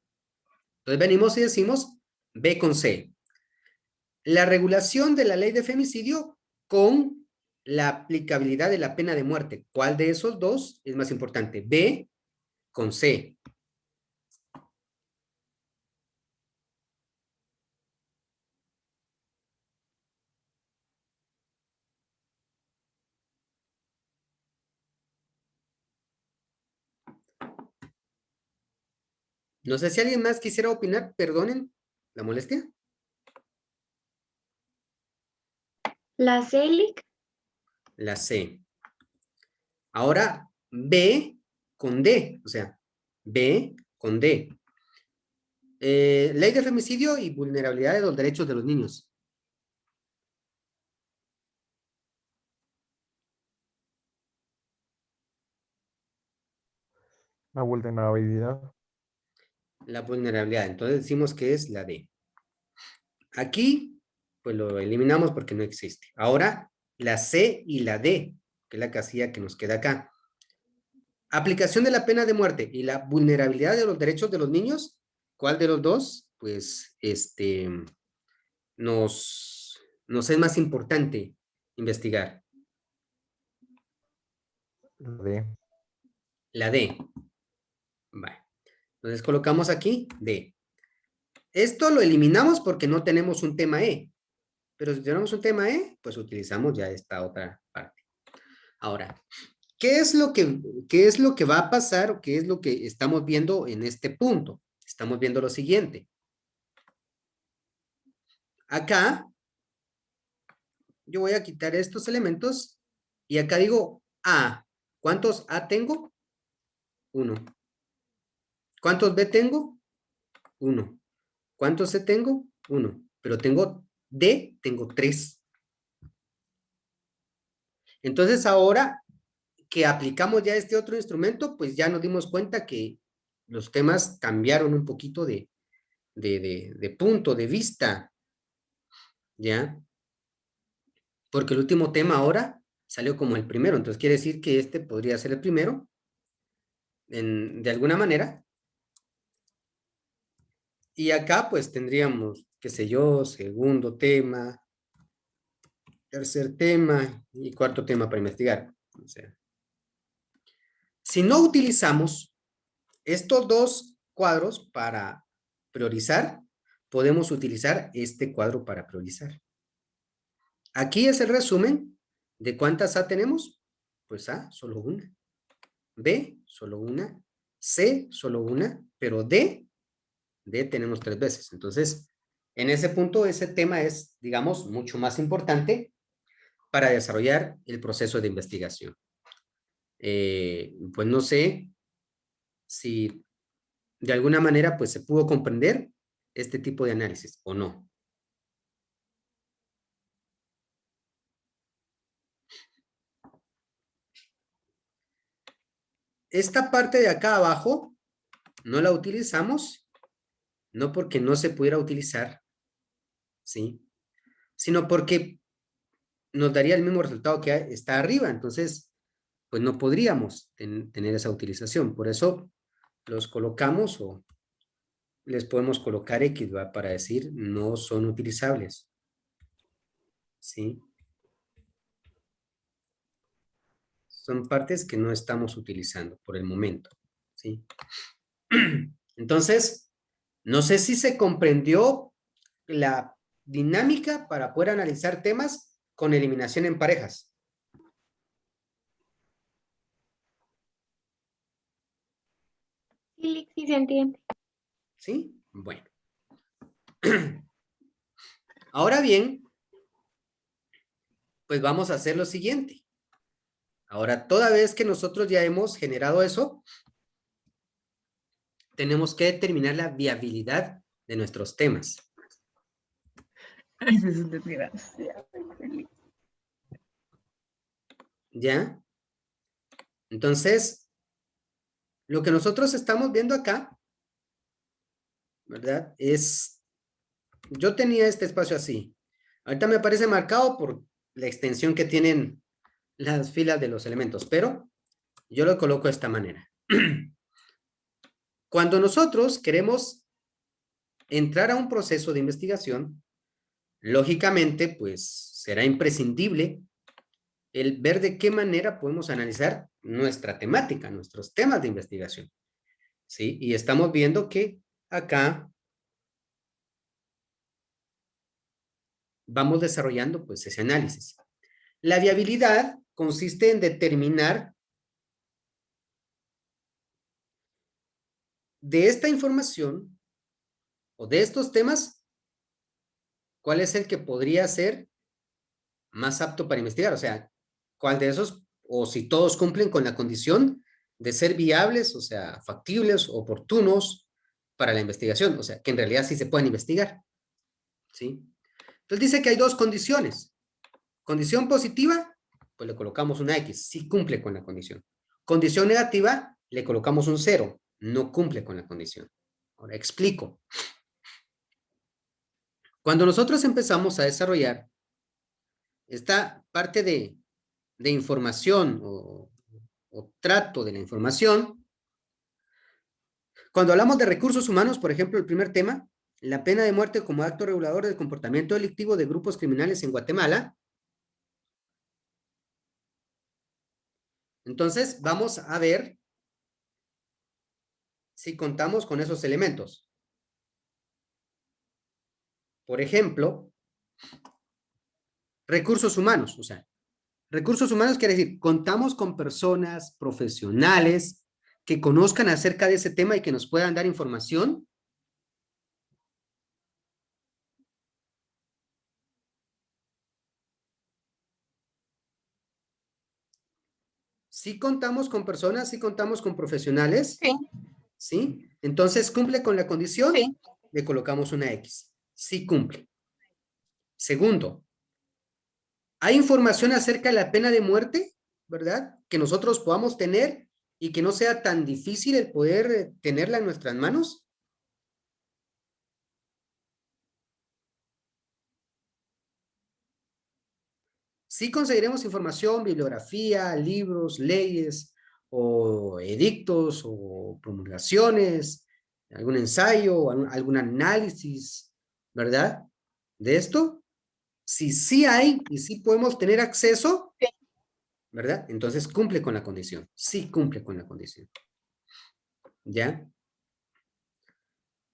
Entonces venimos y decimos B con C. La regulación de la ley de femicidio con la aplicabilidad de la pena de muerte. ¿Cuál de esos dos es más importante? B con C. No sé si alguien más quisiera opinar, perdonen la molestia. La CELIC, La C. Ahora, B con D, o sea, B con D. Ley de femicidio y vulnerabilidad de los derechos de los niños. La vulnerabilidad. La vulnerabilidad, entonces decimos que es la D. Aquí, pues lo eliminamos porque no existe. Ahora, la C y la D, que es la casilla que nos queda acá. Aplicación de la pena de muerte y la vulnerabilidad de los derechos de los niños. ¿Cuál de los dos? Pues, nos es más importante investigar. La D. La D. Vale. Entonces colocamos aquí D. Esto lo eliminamos porque no tenemos un tema E. Pero si tenemos un tema E, pues utilizamos ya esta otra parte. Ahora, qué es lo que va a pasar o qué es lo que estamos viendo en este punto? Estamos viendo lo siguiente. Acá, yo voy a quitar estos elementos y acá digo A. ¿Cuántos A tengo? 1. ¿Cuántos B tengo? 1. ¿Cuántos C tengo? 1. Pero tengo D, tengo 3. Entonces ahora que aplicamos ya este otro instrumento, pues ya nos dimos cuenta que los temas cambiaron un poquito de de punto de vista, ¿ya? Porque el último tema ahora salió como el primero, entonces quiere decir que este podría ser el primero, de alguna manera. Y acá pues tendríamos, qué sé yo, segundo tema, tercer tema y cuarto tema para investigar. O sea, si no utilizamos estos dos cuadros para priorizar, podemos utilizar este cuadro para priorizar. Aquí es el resumen de cuántas A tenemos. Pues A, solo una. B, solo una. C, solo una. Pero D tenemos 3 veces. Entonces, en ese punto, ese tema es, digamos, mucho más importante para desarrollar el proceso de investigación. Pues no sé si de alguna manera pues se pudo comprender este tipo de análisis o no. Esta parte de acá abajo no la utilizamos, no porque no se pudiera utilizar, ¿sí? Sino porque nos daría el mismo resultado que está arriba, entonces pues no podríamos tener esa utilización. Por eso los colocamos o les podemos colocar X, ¿va? Para decir no son utilizables, ¿sí? Son partes que no estamos utilizando por el momento, ¿sí? Entonces, no sé si se comprendió la dinámica para poder analizar temas con eliminación en parejas. Sí, Lick, sí se entiende. ¿Sí? Bueno. Ahora bien, pues vamos a hacer lo siguiente. Ahora, toda vez que nosotros ya hemos generado eso, tenemos que determinar la viabilidad de nuestros temas. Ay, eso es un desgraciado. ¿Ya? Entonces, lo que nosotros estamos viendo acá, ¿verdad? Es, yo tenía este espacio así. Ahorita me aparece marcado por la extensión que tienen las filas de los elementos, pero yo lo coloco de esta manera. Cuando nosotros queremos entrar a un proceso de investigación, lógicamente, pues será imprescindible el ver de qué manera podemos analizar nuestra temática, nuestros temas de investigación, ¿sí? Y estamos viendo que acá vamos desarrollando, pues, ese análisis. La viabilidad consiste en determinar de esta información o de estos temas, cuál es el que podría ser más apto para investigar, o sea, cuál de esos, o si todos cumplen con la condición de ser viables, o sea, factibles, oportunos para la investigación, o sea, que en realidad sí se pueden investigar, ¿sí? Entonces dice que hay dos condiciones. Condición positiva, pues le colocamos una X, sí cumple con la condición. Condición negativa, le colocamos un 0, no cumple con la condición. Ahora explico. Cuando nosotros empezamos a desarrollar esta parte de información o trato de la información, cuando hablamos de recursos humanos, por ejemplo, el primer tema, la pena de muerte como acto regulador del comportamiento delictivo de grupos criminales en Guatemala. Entonces, vamos a ver si contamos con esos elementos. Por ejemplo, recursos humanos, o sea, recursos humanos quiere decir, contamos con personas profesionales que conozcan acerca de ese tema y que nos puedan dar información. Sí contamos con personas, sí contamos con profesionales. Sí, ¿Sí? Entonces, ¿cumple con la condición? sí. Le colocamos una X. Sí cumple. Segundo, ¿hay información acerca de la pena de muerte? ¿Verdad? Que nosotros podamos tener y que no sea tan difícil el poder tenerla en nuestras manos. Sí conseguiremos información, bibliografía, libros, leyes, o edictos, o promulgaciones, algún ensayo, o algún análisis, ¿verdad? De esto, si sí hay y sí podemos tener acceso, ¿verdad? Entonces cumple con la condición. Sí cumple con la condición. ¿Ya?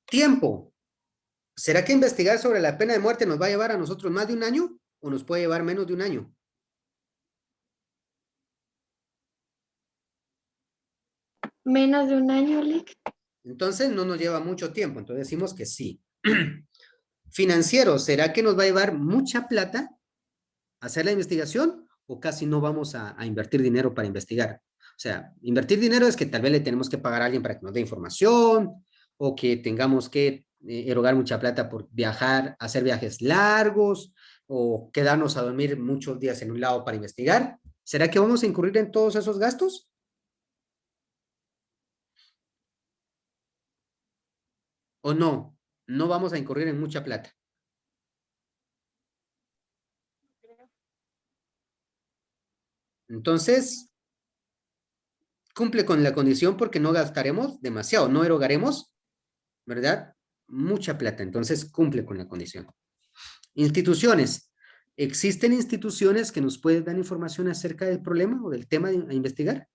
Tiempo. ¿Será que investigar sobre la pena de muerte nos va a llevar a nosotros más de un año o nos puede llevar menos de un año? Menos de un año, Lick. Entonces no nos lleva mucho tiempo, entonces decimos que sí. Financiero, ¿será que nos va a llevar mucha plata hacer la investigación o casi no vamos a invertir dinero para investigar? O sea, invertir dinero es que tal vez le tenemos que pagar a alguien para que nos dé información o que tengamos que erogar mucha plata por viajar, hacer viajes largos o quedarnos a dormir muchos días en un lado para investigar. ¿Será que vamos a incurrir en todos esos gastos? ¿O no? No vamos a incurrir en mucha plata. Entonces, cumple con la condición porque no gastaremos demasiado, no erogaremos, ¿verdad? Mucha plata, entonces cumple con la condición. Instituciones. ¿Existen instituciones que nos pueden dar información acerca del problema o del tema a investigar?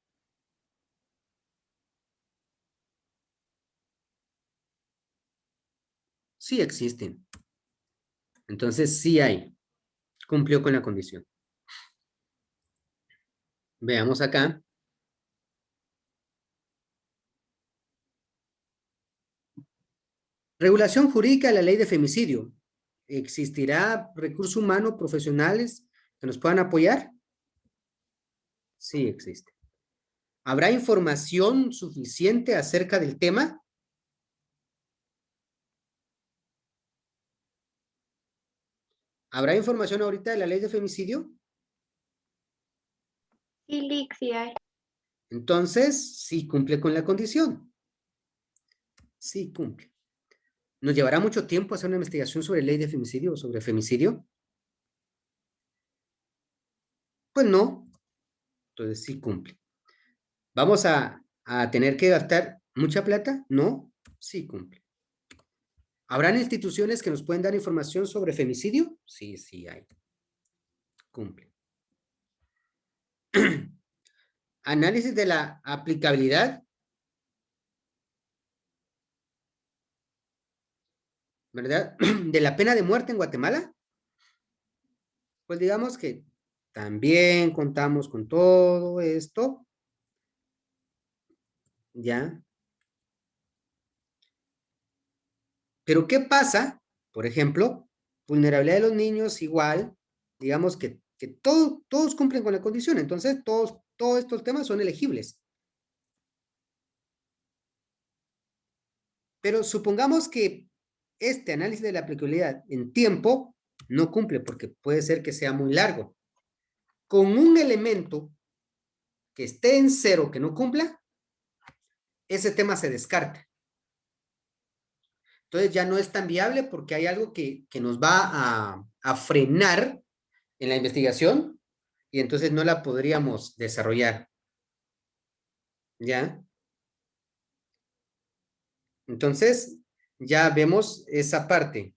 Sí existen. Entonces sí hay. Cumplió con la condición. Veamos acá. Regulación jurídica de la ley de femicidio. ¿Existirá recursos humanos profesionales que nos puedan apoyar? Sí existe. ¿Habrá información suficiente acerca del tema? ¿Habrá información ahorita de la ley de femicidio? Sí, Lick, sí hay. Entonces, sí cumple con la condición. Sí cumple. ¿Nos llevará mucho tiempo hacer una investigación sobre ley de femicidio o sobre femicidio? Pues no. Entonces sí cumple. ¿Vamos a tener que gastar mucha plata? No. Sí cumple. ¿Habrán instituciones que nos pueden dar información sobre femicidio? Sí, sí hay. Cumple. Análisis de la aplicabilidad, ¿verdad? De la pena de muerte en Guatemala. Pues digamos que también contamos con todo esto. ¿Ya? Pero ¿qué pasa? Por ejemplo, vulnerabilidad de los niños igual, digamos que todos cumplen con la condición, entonces todos estos temas son elegibles. Pero supongamos que este análisis de la aplicabilidad en tiempo no cumple porque puede ser que sea muy largo. Con un elemento que esté en cero que no cumpla, ese tema se descarta. Entonces ya no es tan viable porque hay algo que nos va a frenar en la investigación y entonces no la podríamos desarrollar. ¿Ya? Entonces, ya vemos esa parte.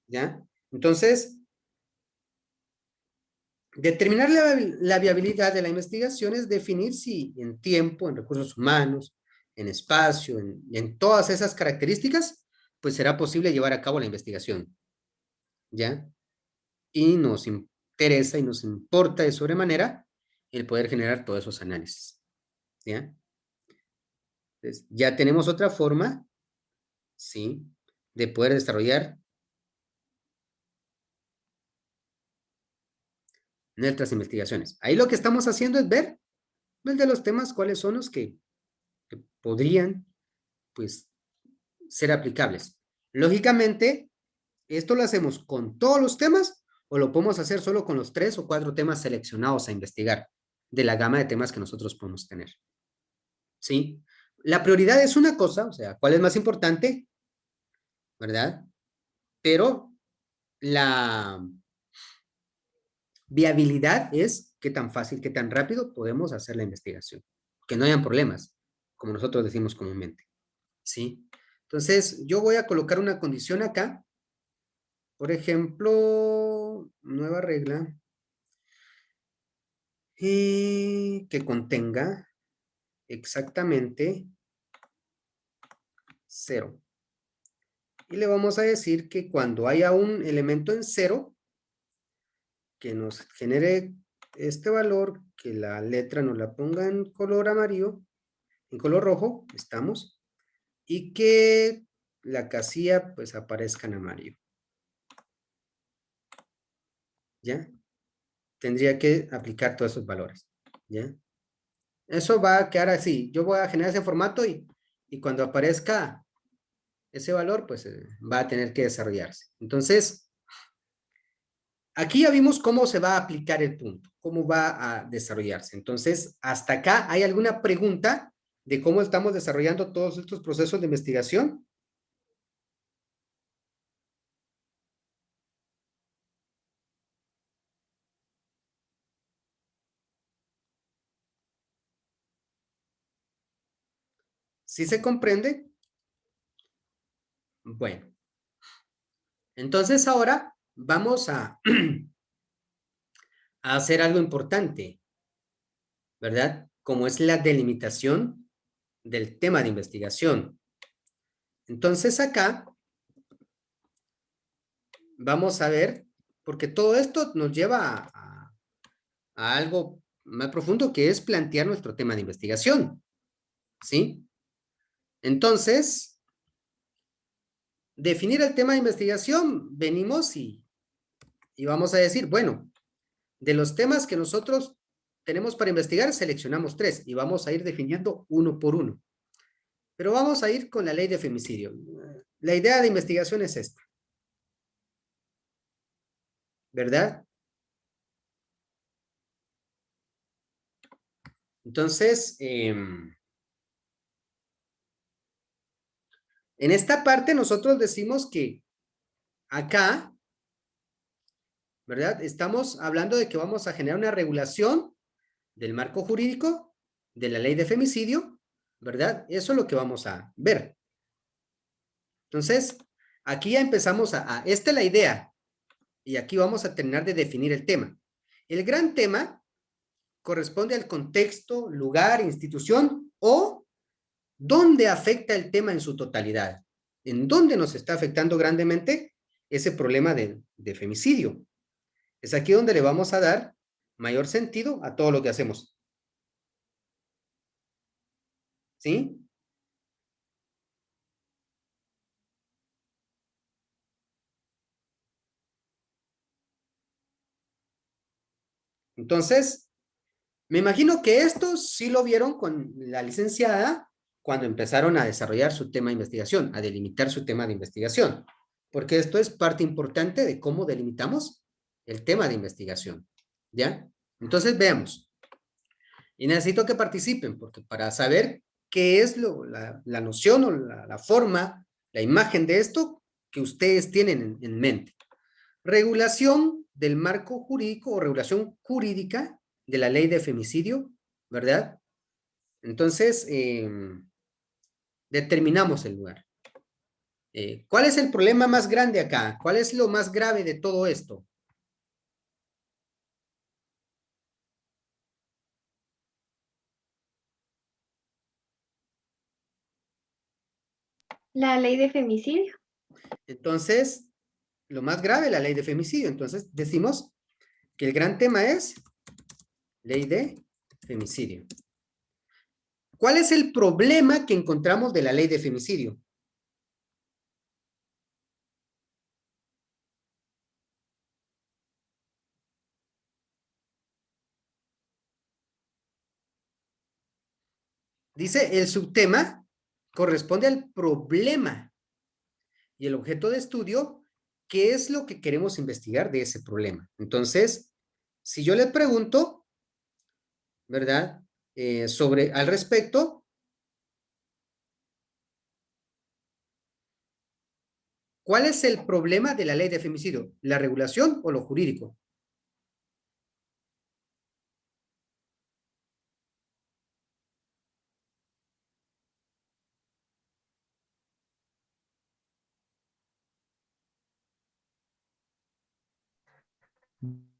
¿Ya? Entonces, determinar la viabilidad de la investigación es definir si en tiempo, en recursos humanos, en espacio, en todas esas características, pues será posible llevar a cabo la investigación. ¿Ya? Y nos interesa y nos importa de sobremanera el poder generar todos esos análisis. ¿Ya? Entonces, ya tenemos otra forma, ¿sí?, de poder desarrollar nuestras investigaciones. Ahí lo que estamos haciendo es ver de los temas cuáles son los que podrían, pues, ser aplicables. Lógicamente, esto lo hacemos con todos los temas o lo podemos hacer solo con los 3 o 4 temas seleccionados a investigar de la gama de temas que nosotros podemos tener. ¿Sí? La prioridad es una cosa, o sea, ¿cuál es más importante? ¿Verdad? Pero la viabilidad es qué tan fácil, qué tan rápido podemos hacer la investigación. Que no hayan problemas, como nosotros decimos comúnmente. ¿Sí? Entonces, yo voy a colocar una condición acá. Por ejemplo, nueva regla que contenga exactamente 0. Y le vamos a decir que cuando haya un elemento en 0, que nos genere este valor, que la letra nos la ponga en color amarillo, en color rojo, estamos, y que la casilla pues aparezca en amarillo. ¿Ya? Tendría que aplicar todos esos valores. ¿Ya? Eso va a quedar así. Yo voy a generar ese formato y cuando aparezca ese valor, pues va a tener que desarrollarse. Entonces, aquí ya vimos cómo se va a aplicar el punto, cómo va a desarrollarse. Entonces, hasta acá, ¿hay alguna pregunta de cómo estamos desarrollando todos estos procesos de investigación? ¿Sí se comprende? Bueno. Entonces ahora vamos a hacer algo importante, ¿verdad? Como es la delimitación del tema de investigación. Entonces acá vamos a ver, porque todo esto nos lleva a algo más profundo, que es plantear nuestro tema de investigación, ¿sí? Entonces, definir el tema de investigación, venimos y vamos a decir, bueno, de los temas que nosotros tenemos para investigar, seleccionamos 3 y vamos a ir definiendo uno por uno. Pero vamos a ir con la ley de femicidio. La idea de investigación es esta, ¿verdad? Entonces, en esta parte nosotros decimos que acá, ¿verdad? Estamos hablando de que vamos a generar una regulación del marco jurídico de la ley de femicidio, ¿verdad? Eso es lo que vamos a ver. Entonces, aquí ya empezamos esta es la idea, y aquí vamos a terminar de definir el tema. El gran tema corresponde al contexto, lugar, institución o dónde afecta el tema en su totalidad. ¿En dónde nos está afectando grandemente ese problema de femicidio? Es aquí donde le vamos a dar mayor sentido a todo lo que hacemos. ¿Sí? Entonces, me imagino que esto sí lo vieron con la licenciada cuando empezaron a desarrollar su tema de investigación, a delimitar su tema de investigación, porque esto es parte importante de cómo delimitamos el tema de investigación, ¿ya? Entonces, veamos. Y necesito que participen, porque para saber qué es la noción o la forma, la imagen de esto que ustedes tienen en mente. Regulación del marco jurídico o regulación jurídica de la ley de femicidio, ¿verdad? Entonces, determinamos el lugar. ¿Cuál es el problema más grande acá? ¿Cuál es lo más grave de todo esto? La ley de femicidio. Entonces, lo más grave, la ley de femicidio. Entonces, decimos que el gran tema es ley de femicidio. ¿Cuál es el problema que encontramos de la ley de femicidio? Dice, el subtema corresponde al problema y el objeto de estudio, ¿qué es lo que queremos investigar de ese problema? Entonces, si yo le pregunto, ¿verdad? Al respecto, ¿Cuál es el problema de la ley de femicidio? ¿La regulación o lo jurídico?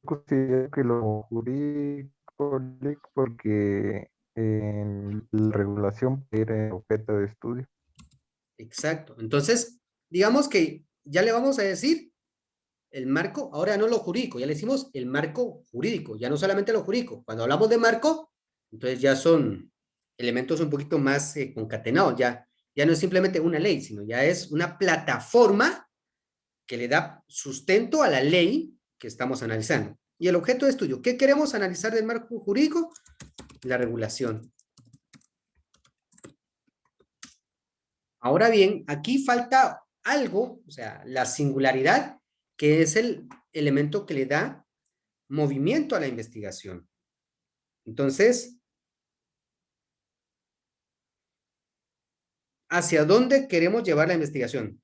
Considero que lo jurídico, Lick, porque en la regulación era objeto de estudio. Exacto. Entonces, digamos que ya le vamos a decir el marco, ahora no lo jurídico, ya le decimos el marco jurídico, ya no solamente lo jurídico. Cuando hablamos de marco, entonces ya son elementos un poquito más concatenados, ya no es simplemente una ley, sino ya es una plataforma que le da sustento a la ley que estamos analizando. Y el objeto de estudio, ¿qué queremos analizar del marco jurídico? La regulación. Ahora bien, aquí falta algo, o sea, la singularidad, que es el elemento que le da movimiento a la investigación. Entonces, ¿hacia dónde queremos llevar la investigación?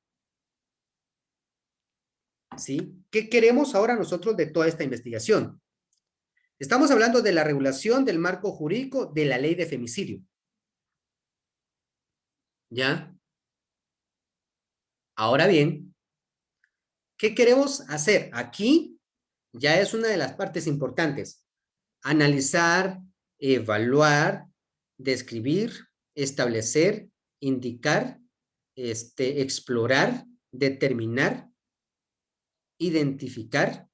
¿Sí? ¿Qué queremos ahora nosotros de toda esta investigación? Estamos hablando de la regulación del marco jurídico de la ley de femicidio. ¿Ya? Ahora bien, ¿qué queremos hacer? Aquí ya es una de las partes importantes. Analizar, evaluar, describir, establecer, indicar, explorar, determinar, identificar,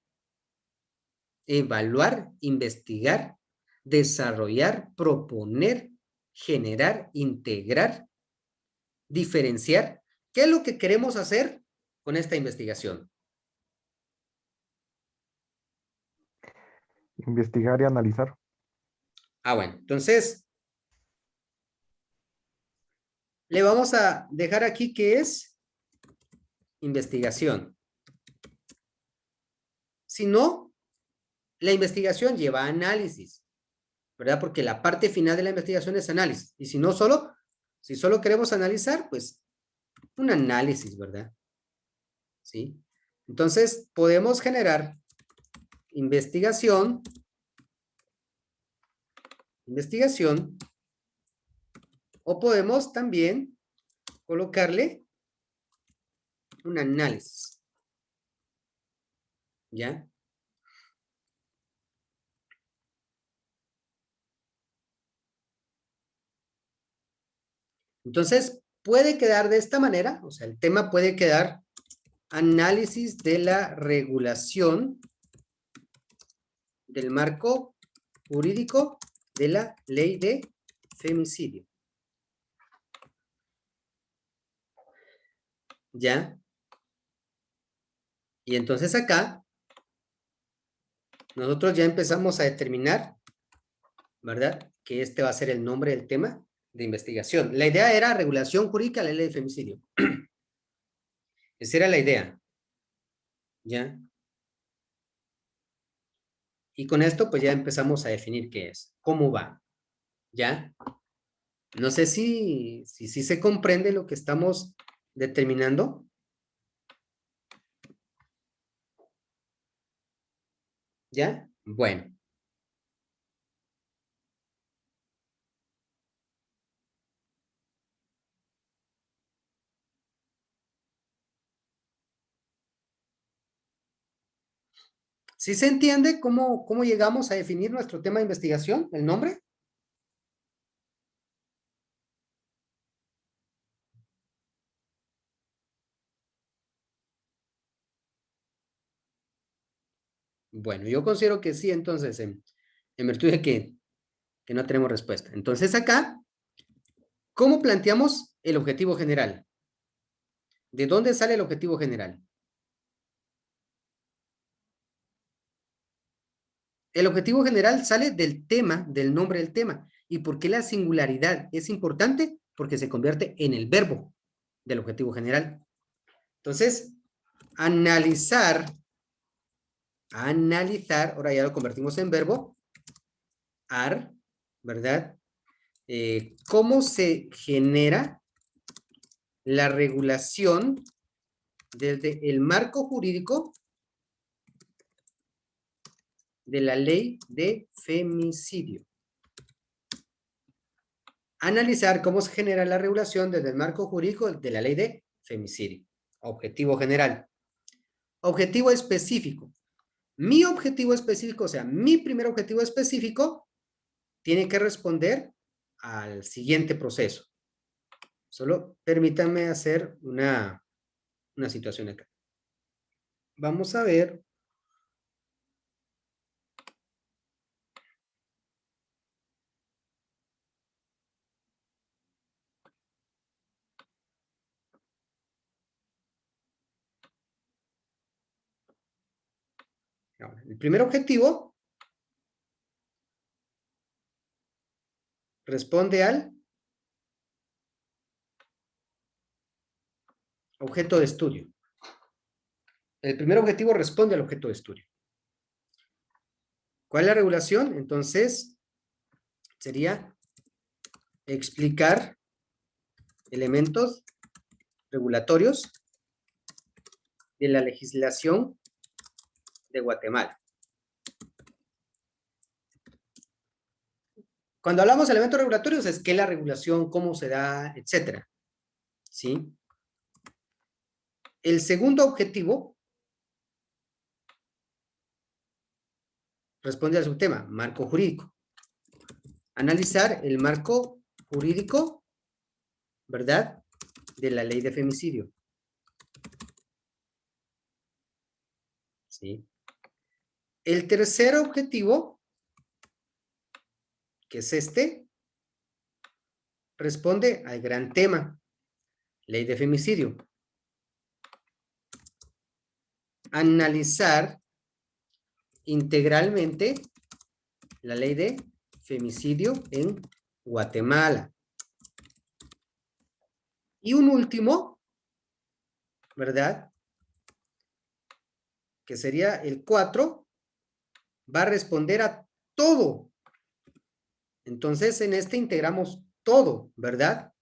evaluar, investigar, desarrollar, proponer, generar, integrar, diferenciar. ¿Qué es lo que queremos hacer con esta investigación? Investigar y analizar. Bueno, entonces le vamos a dejar aquí que es investigación. Si no, la investigación lleva a análisis, ¿verdad? Porque la parte final de la investigación es análisis. Y si no solo, si solo queremos analizar, pues un análisis, ¿verdad? ¿Sí? Entonces, podemos generar investigación, o podemos también colocarle un análisis. ¿Ya? Entonces, puede quedar de esta manera, o sea, el tema puede quedar análisis de la regulación del marco jurídico de la ley de femicidio. ¿Ya? Y entonces acá, nosotros ya empezamos a determinar, ¿verdad? Que este va a ser el nombre del tema de investigación. La idea era regulación jurídica de la ley de femicidio. Esa era la idea. ¿Ya? Y con esto, pues ya empezamos a definir qué es, cómo va. ¿Ya? No sé si se comprende lo que estamos determinando. ¿Ya? Bueno. ¿Sí se entiende cómo llegamos a definir nuestro tema de investigación, el nombre? Bueno, yo considero que sí, entonces, en virtud de que no tenemos respuesta. Entonces acá, ¿cómo planteamos el objetivo general? ¿De dónde sale el objetivo general? El objetivo general sale del tema, del nombre del tema. ¿Y por qué la singularidad es importante? Porque se convierte en el verbo del objetivo general. Entonces, analizar, ahora ya lo convertimos en verbo, ¿verdad? ¿Cómo se genera la regulación desde el marco jurídico de la ley de femicidio. Analizar cómo se genera la regulación desde el marco jurídico de la ley de femicidio. Objetivo general. Objetivo específico. Mi objetivo específico, o sea, mi primer objetivo específico, tiene que responder al siguiente proceso. Solo permítanme hacer una situación acá. Vamos a ver. Ahora, el primer objetivo responde al objeto de estudio. El primer objetivo responde al objeto de estudio. ¿Cuál es la regulación? Entonces, sería explicar elementos regulatorios de la legislación de Guatemala. Cuando hablamos de elementos regulatorios es que la regulación, cómo se da, etcétera. ¿Sí? El segundo objetivo responde al subtema, marco jurídico. Analizar el marco jurídico, ¿verdad?, de la ley de femicidio. ¿Sí? El tercer objetivo, que es este, responde al gran tema, ley de femicidio. Analizar integralmente la ley de femicidio en Guatemala. Y un último, ¿verdad?, que sería el 4, va a responder a todo. Entonces, en este integramos todo, ¿verdad?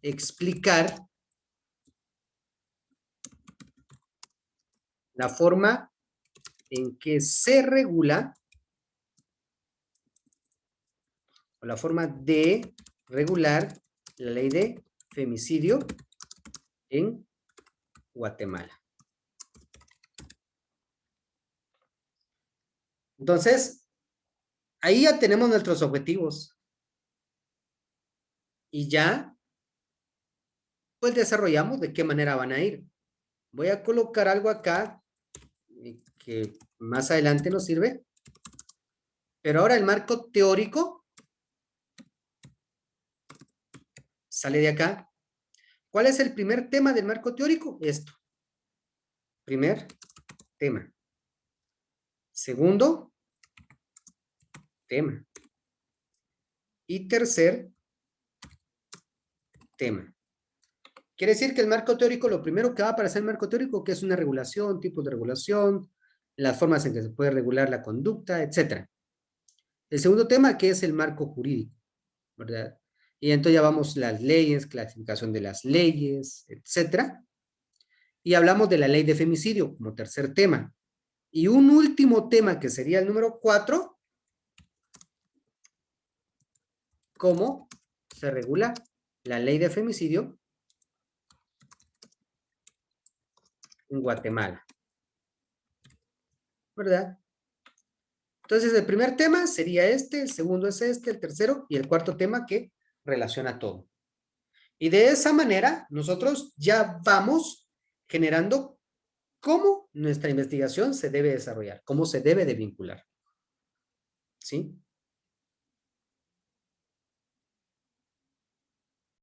Explicar la forma en que se regula, o la forma de regular la ley de femicidio en Guatemala. Entonces, ahí ya tenemos nuestros objetivos. Y ya, pues desarrollamos de qué manera van a ir. Voy a colocar algo acá que más adelante nos sirve. Pero ahora el marco teórico sale de acá. ¿Cuál es el primer tema del marco teórico? Esto. Primer tema. Segundo tema. Y tercer tema. Quiere decir que el marco teórico, lo primero que va a aparecer en el marco teórico, que es una regulación, tipos de regulación, las formas en que se puede regular la conducta, etc. El segundo tema, que es el marco jurídico, ¿verdad? Y entonces ya vamos las leyes, clasificación de las leyes, etc. Y hablamos de la ley de femicidio como tercer tema. Y un último tema, que sería el número 4, cómo se regula la ley de femicidio en Guatemala, ¿verdad? Entonces, el primer tema sería este, el segundo es este, el tercero y el cuarto tema que relaciona todo. Y de esa manera, nosotros ya vamos generando cómo nuestra investigación se debe desarrollar, cómo se debe de vincular. ¿Sí?